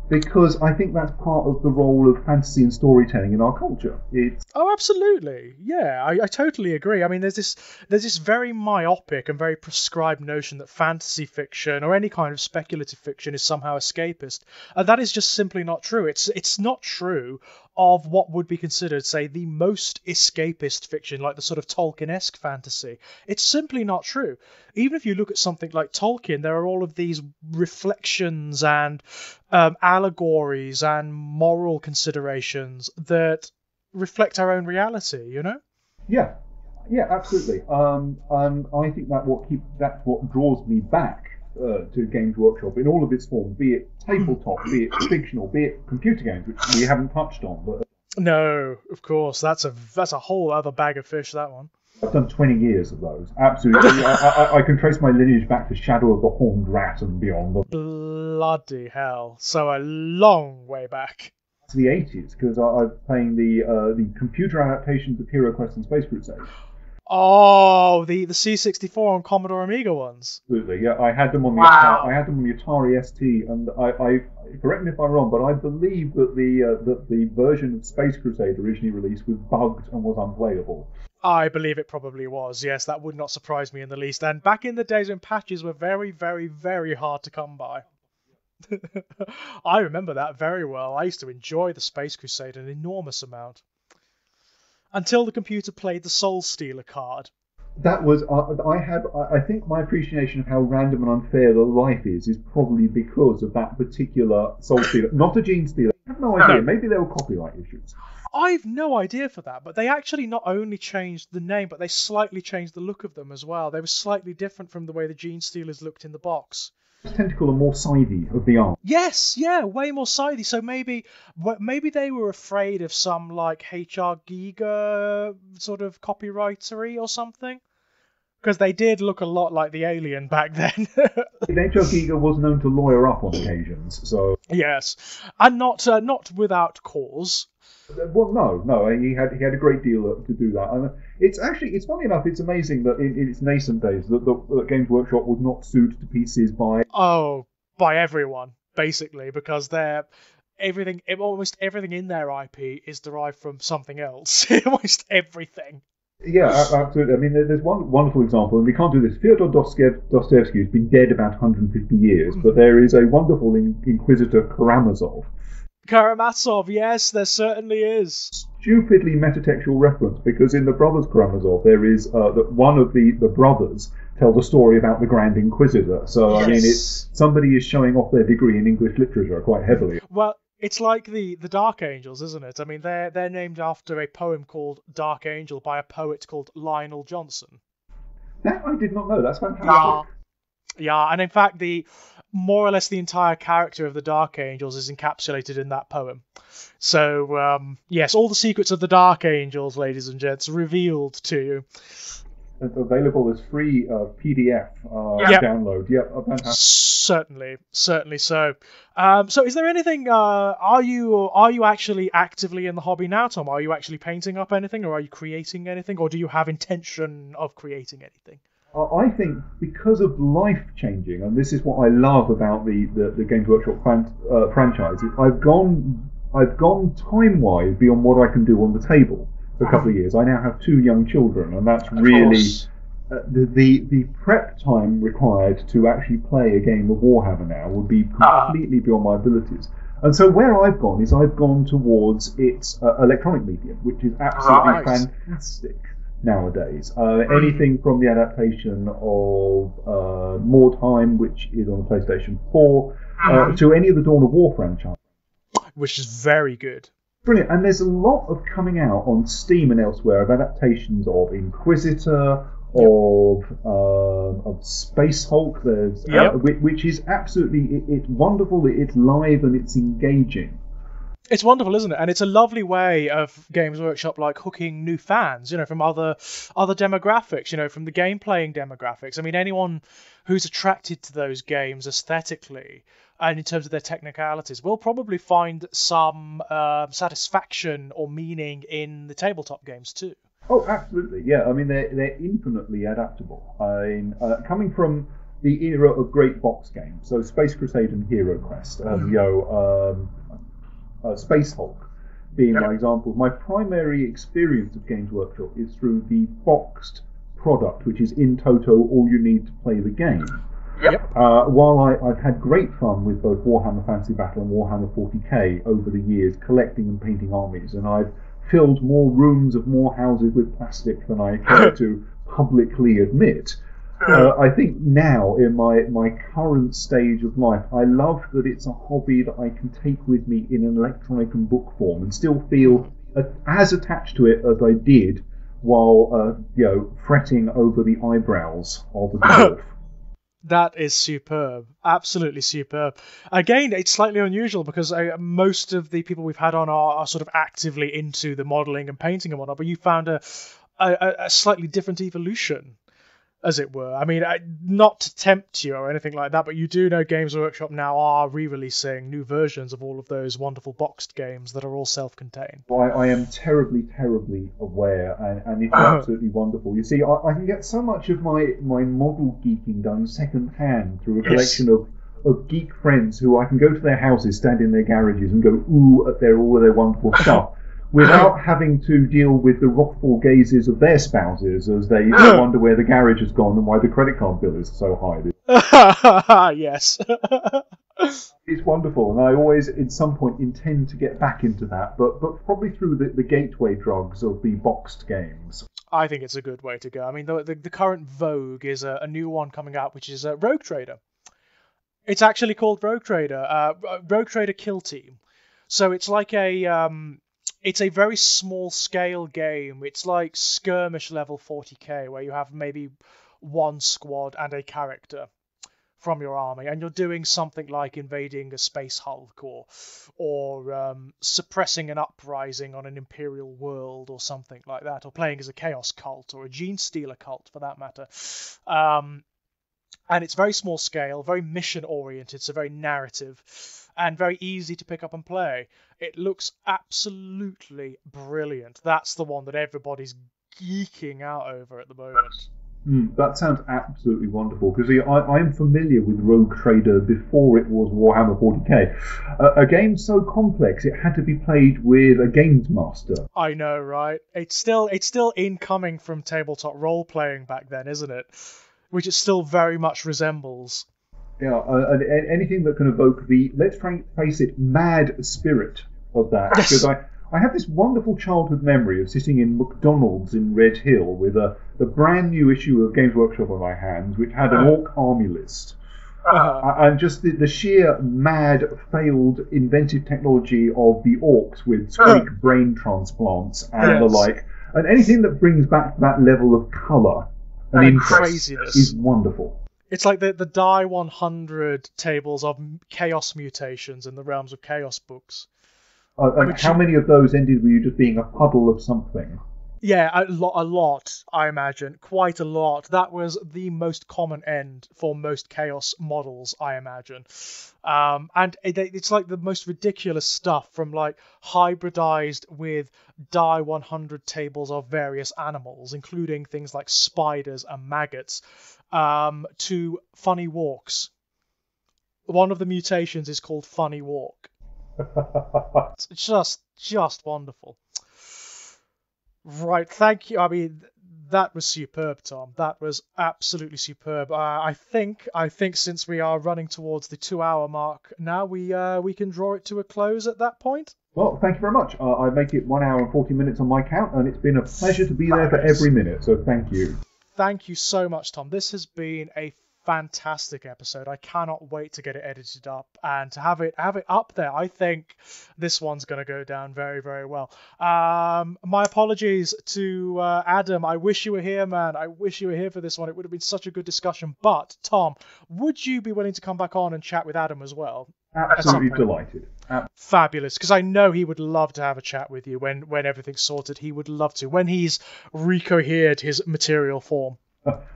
Because I think that's part of the role of fantasy and storytelling in our culture. Oh, absolutely. Yeah, I totally agree. I mean, there's this very myopic and very prescribed notion that fantasy fiction or any kind of speculative fiction is somehow escapist. And that is just simply not true. It's not true of what would be considered, say, the most escapist fiction, like the sort of Tolkien-esque fantasy. It's simply not true. Even if you look at something like Tolkien, there are all of these reflections and allegories and moral considerations that reflect our own reality, Yeah, absolutely. I think that's what draws me back to Games Workshop in all of its forms, be it tabletop, be it fictional, be it computer games, which we haven't touched on. But no, of course, that's a whole other bag of fish, that one. I've done 20 years of those. Absolutely. I can trace my lineage back to Shadow of the Horned Rat and beyond. Bloody hell. So a long way back. To the 80s, because I'm playing the computer adaptations of Hero Quest and Space Crusade. Oh, the C64 and Commodore Amiga ones. Absolutely, yeah. I had them on the Atari ST, and I correct me if I'm wrong, but I believe that the version of Space Crusade originally released was bugged and was unplayable. I believe it probably was, yes. That would not surprise me in the least. And back in the days when patches were very, very, very hard to come by. I remember that very well. I used to enjoy the Space Crusade an enormous amount. Until the computer played the Soul Stealer card. That was... I think my appreciation of how random and unfair the life is probably because of that particular Soul Stealer. Not a Gene Stealer. I have no idea. No. Maybe there were copyright issues. I've no idea for that, but they actually not only changed the name, but they slightly changed the look of them as well. They were slightly different from the way the Gene Stealers looked in the box. Tentacle and more sidey of the arm. Yes, yeah, way more sidey. So maybe they were afraid of some like H.R. Giger sort of copyrightery or something, because they did look a lot like the Alien back then. H.R. Giger was known to lawyer up on occasions, so yes, and not without cause. Well, no, he had a great deal to do that, and it's funny enough. It's amazing that in its nascent days that Games Workshop was not sued to pieces by everyone basically, because almost everything in their IP is derived from something else. Almost everything. Yeah, absolutely. I mean, there's one wonderful example, and we can't do this. Fyodor Dostoevsky has been dead about 150 years, but there is a wonderful Inquisitor Karamazov. Karamazov, yes, there certainly is. Stupidly metatextual reference, because in the Brothers Karamazov there is that one of the brothers tell the story about the Grand Inquisitor. So yes. I mean, somebody is showing off their degree in English literature quite heavily. Well, it's like the Dark Angels, isn't it? I mean, they're named after a poem called Dark Angel by a poet called Lionel Johnson. That I did not know. That's fantastic. Yeah, and in fact, more or less the entire character of the Dark Angels is encapsulated in that poem. So, yes, all the secrets of the Dark Angels, ladies and gents, revealed to you. Available as free PDF download. Yep, fantastic. Certainly so. So is there anything, are you actually actively in the hobby now, Tom? Are you actually painting up anything, or are you creating anything, or do you have intention of creating anything? I think because of life changing, and this is what I love about the Games Workshop franchise, is I've gone time wise beyond what I can do on the table for a couple of years. I now have 2 young children, and that's really the prep time required to actually play a game of Warhammer now would be completely beyond my abilities. And so where I've gone is I've gone towards its electronic medium, which is absolutely fantastic nowadays. Anything from the adaptation of More Time, which is on the PlayStation 4, to any of the Dawn of War franchise. Which is very good. Brilliant. And there's a lot of coming out on Steam and elsewhere of adaptations of Inquisitor, of Space Hulk, which is absolutely, it's wonderful, it's live and it's engaging. It's wonderful, isn't it? And it's a lovely way of Games Workshop like hooking new fans, from other demographics, from the game playing demographics. I mean, anyone who's attracted to those games aesthetically and in terms of their technicalities will probably find some satisfaction or meaning in the tabletop games too. Oh, absolutely, yeah. I mean, they're infinitely adaptable. Coming from the era of great box games, so Space Crusade and Hero Quest, Space Hulk being my examples. My primary experience of Games Workshop is through the boxed product, which is in toto all you need to play the game. While I've had great fun with both Warhammer Fantasy Battle and Warhammer 40k over the years, collecting and painting armies, and I've filled more rooms of more houses with plastic than I care to publicly admit. I think now, in my current stage of life, I love that it's a hobby that I can take with me in an electronic and book form and still feel as attached to it as I did while fretting over the eyebrows of the dwarf. That is superb. Absolutely superb. Again, it's slightly unusual because most of the people we've had on are sort of actively into the modelling and painting and whatnot, but you found a slightly different evolution, as it were. I mean, not to tempt you or anything like that, but you do know Games Workshop now are re-releasing new versions of all of those wonderful boxed games that are all self-contained. Well, I am terribly, terribly aware, and it's absolutely wonderful. You see, I can get so much of my model geeking done second-hand through a collection of geek friends who I can go to their houses, stand in their garages, and go ooh at all of their wonderful stuff, without having to deal with the wrathful gazes of their spouses as they wonder where the garage has gone and why the credit card bill is so high. Yes. It's wonderful, and I always, at some point, intend to get back into that, but probably through the gateway drugs of the boxed games. I think it's a good way to go. I mean, the current vogue is a new one coming out, which is Rogue Trader. It's actually called Rogue Trader, Rogue Trader Kill Team. So it's like it's a very small scale game. It's like skirmish level 40k, where you have maybe one squad and a character from your army, and you're doing something like invading a space Hulk or suppressing an uprising on an imperial world or something like that, or playing as a chaos cult or a gene stealer cult for that matter. And it's very small scale, very mission oriented, so very narrative, and very easy to pick up and play. It looks absolutely brilliant. That's the one that everybody's geeking out over at the moment. That sounds absolutely wonderful, because I am familiar with Rogue Trader before it was Warhammer 40k. A game so complex it had to be played with a games master. I know, right? It's still incoming from tabletop role playing back then, isn't it? Which it still very much resembles. Yeah, and anything that can evoke the, let's face it, mad spirit of that. Yes. Because I have this wonderful childhood memory of sitting in McDonald's in Red Hill with the brand new issue of Games Workshop on my hands, which had an orc army list. And just the sheer mad, failed, inventive technology of the orcs with squeak brain transplants and the like. And anything that brings back that level of colour and interest craziness is wonderful. It's like the Die 100 tables of chaos mutations in the Realms of Chaos books. And how many of those ended with you just being a puddle of something? Yeah, a lot, I imagine. Quite a lot. That was the most common end for most Chaos models, I imagine. And it's like the most ridiculous stuff, from like hybridized with die 100 tables of various animals, including things like spiders and maggots, to funny walks. One of the mutations is called Funny Walk. It's just wonderful. Right, thank you. I mean, that was superb, Tom. That was absolutely superb. I think since we are running towards the 2-hour mark now, we can draw it to a close at that point. Well, thank you very much. I make it 1 hour and 40 minutes on my count, and it's been a pleasure to be there for every minute. So thank you. Thank you so much, Tom. This has been a fantastic episode. I cannot wait to get it edited up and to have it up there. I think this one's going to go down very, very well. My apologies to Adam. I wish you were here, man. I wish you were here for this one. It would have been such a good discussion. But Tom, would you be willing to come back on and chat with Adam as well? Absolutely delighted. Fabulous, because I know he would love to have a chat with you when everything's sorted. He would love to, when he's recohered his material form.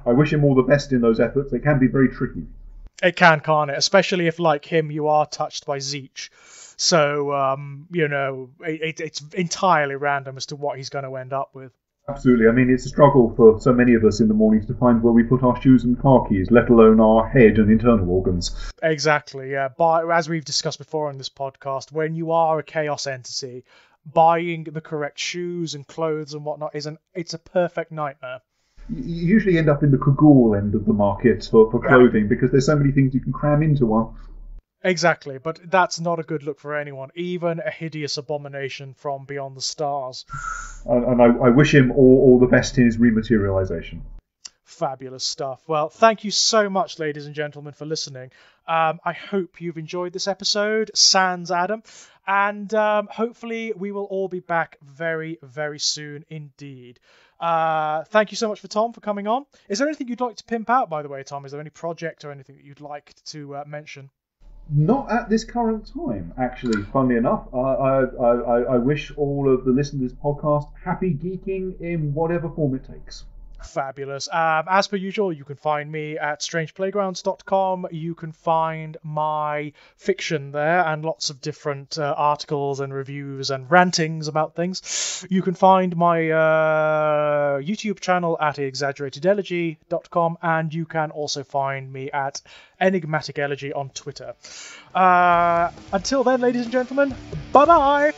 I wish him all the best in those efforts. They can be very tricky. It can, can't it? Especially if, like him, you are touched by Zeech. So, it's entirely random as to what he's going to end up with. Absolutely. I mean, it's a struggle for so many of us in the mornings to find where we put our shoes and car keys, let alone our head and internal organs. Exactly, yeah. But as we've discussed before on this podcast, when you are a Chaos entity, buying the correct shoes and clothes and whatnot it's a perfect nightmare. You usually end up in the Kagul end of the market for clothing, because there's so many things you can cram into one. Exactly, but that's not a good look for anyone, even a hideous abomination from beyond the stars. And I wish him all the best in his rematerialization. Fabulous stuff. Well, thank you so much, ladies and gentlemen, for listening. I hope you've enjoyed this episode, sans Adam, and hopefully we will all be back very, very soon indeed. Thank you so much for Tom for coming on. Is there anything you'd like to pimp out, by the way, Tom? Is there any project or anything that you'd like to mention? Not at this current time, actually, funnily enough. I wish all of the listeners to this podcast happy geeking in whatever form it takes. Fabulous. As per usual, you can find me at strangeplaygrounds.com. You can find my fiction there and lots of different articles and reviews and rantings about things. You can find my YouTube channel at exaggeratedelegy.com, and you can also find me at Enigmatic Elegy on Twitter. Until then, ladies and gentlemen, bye-bye!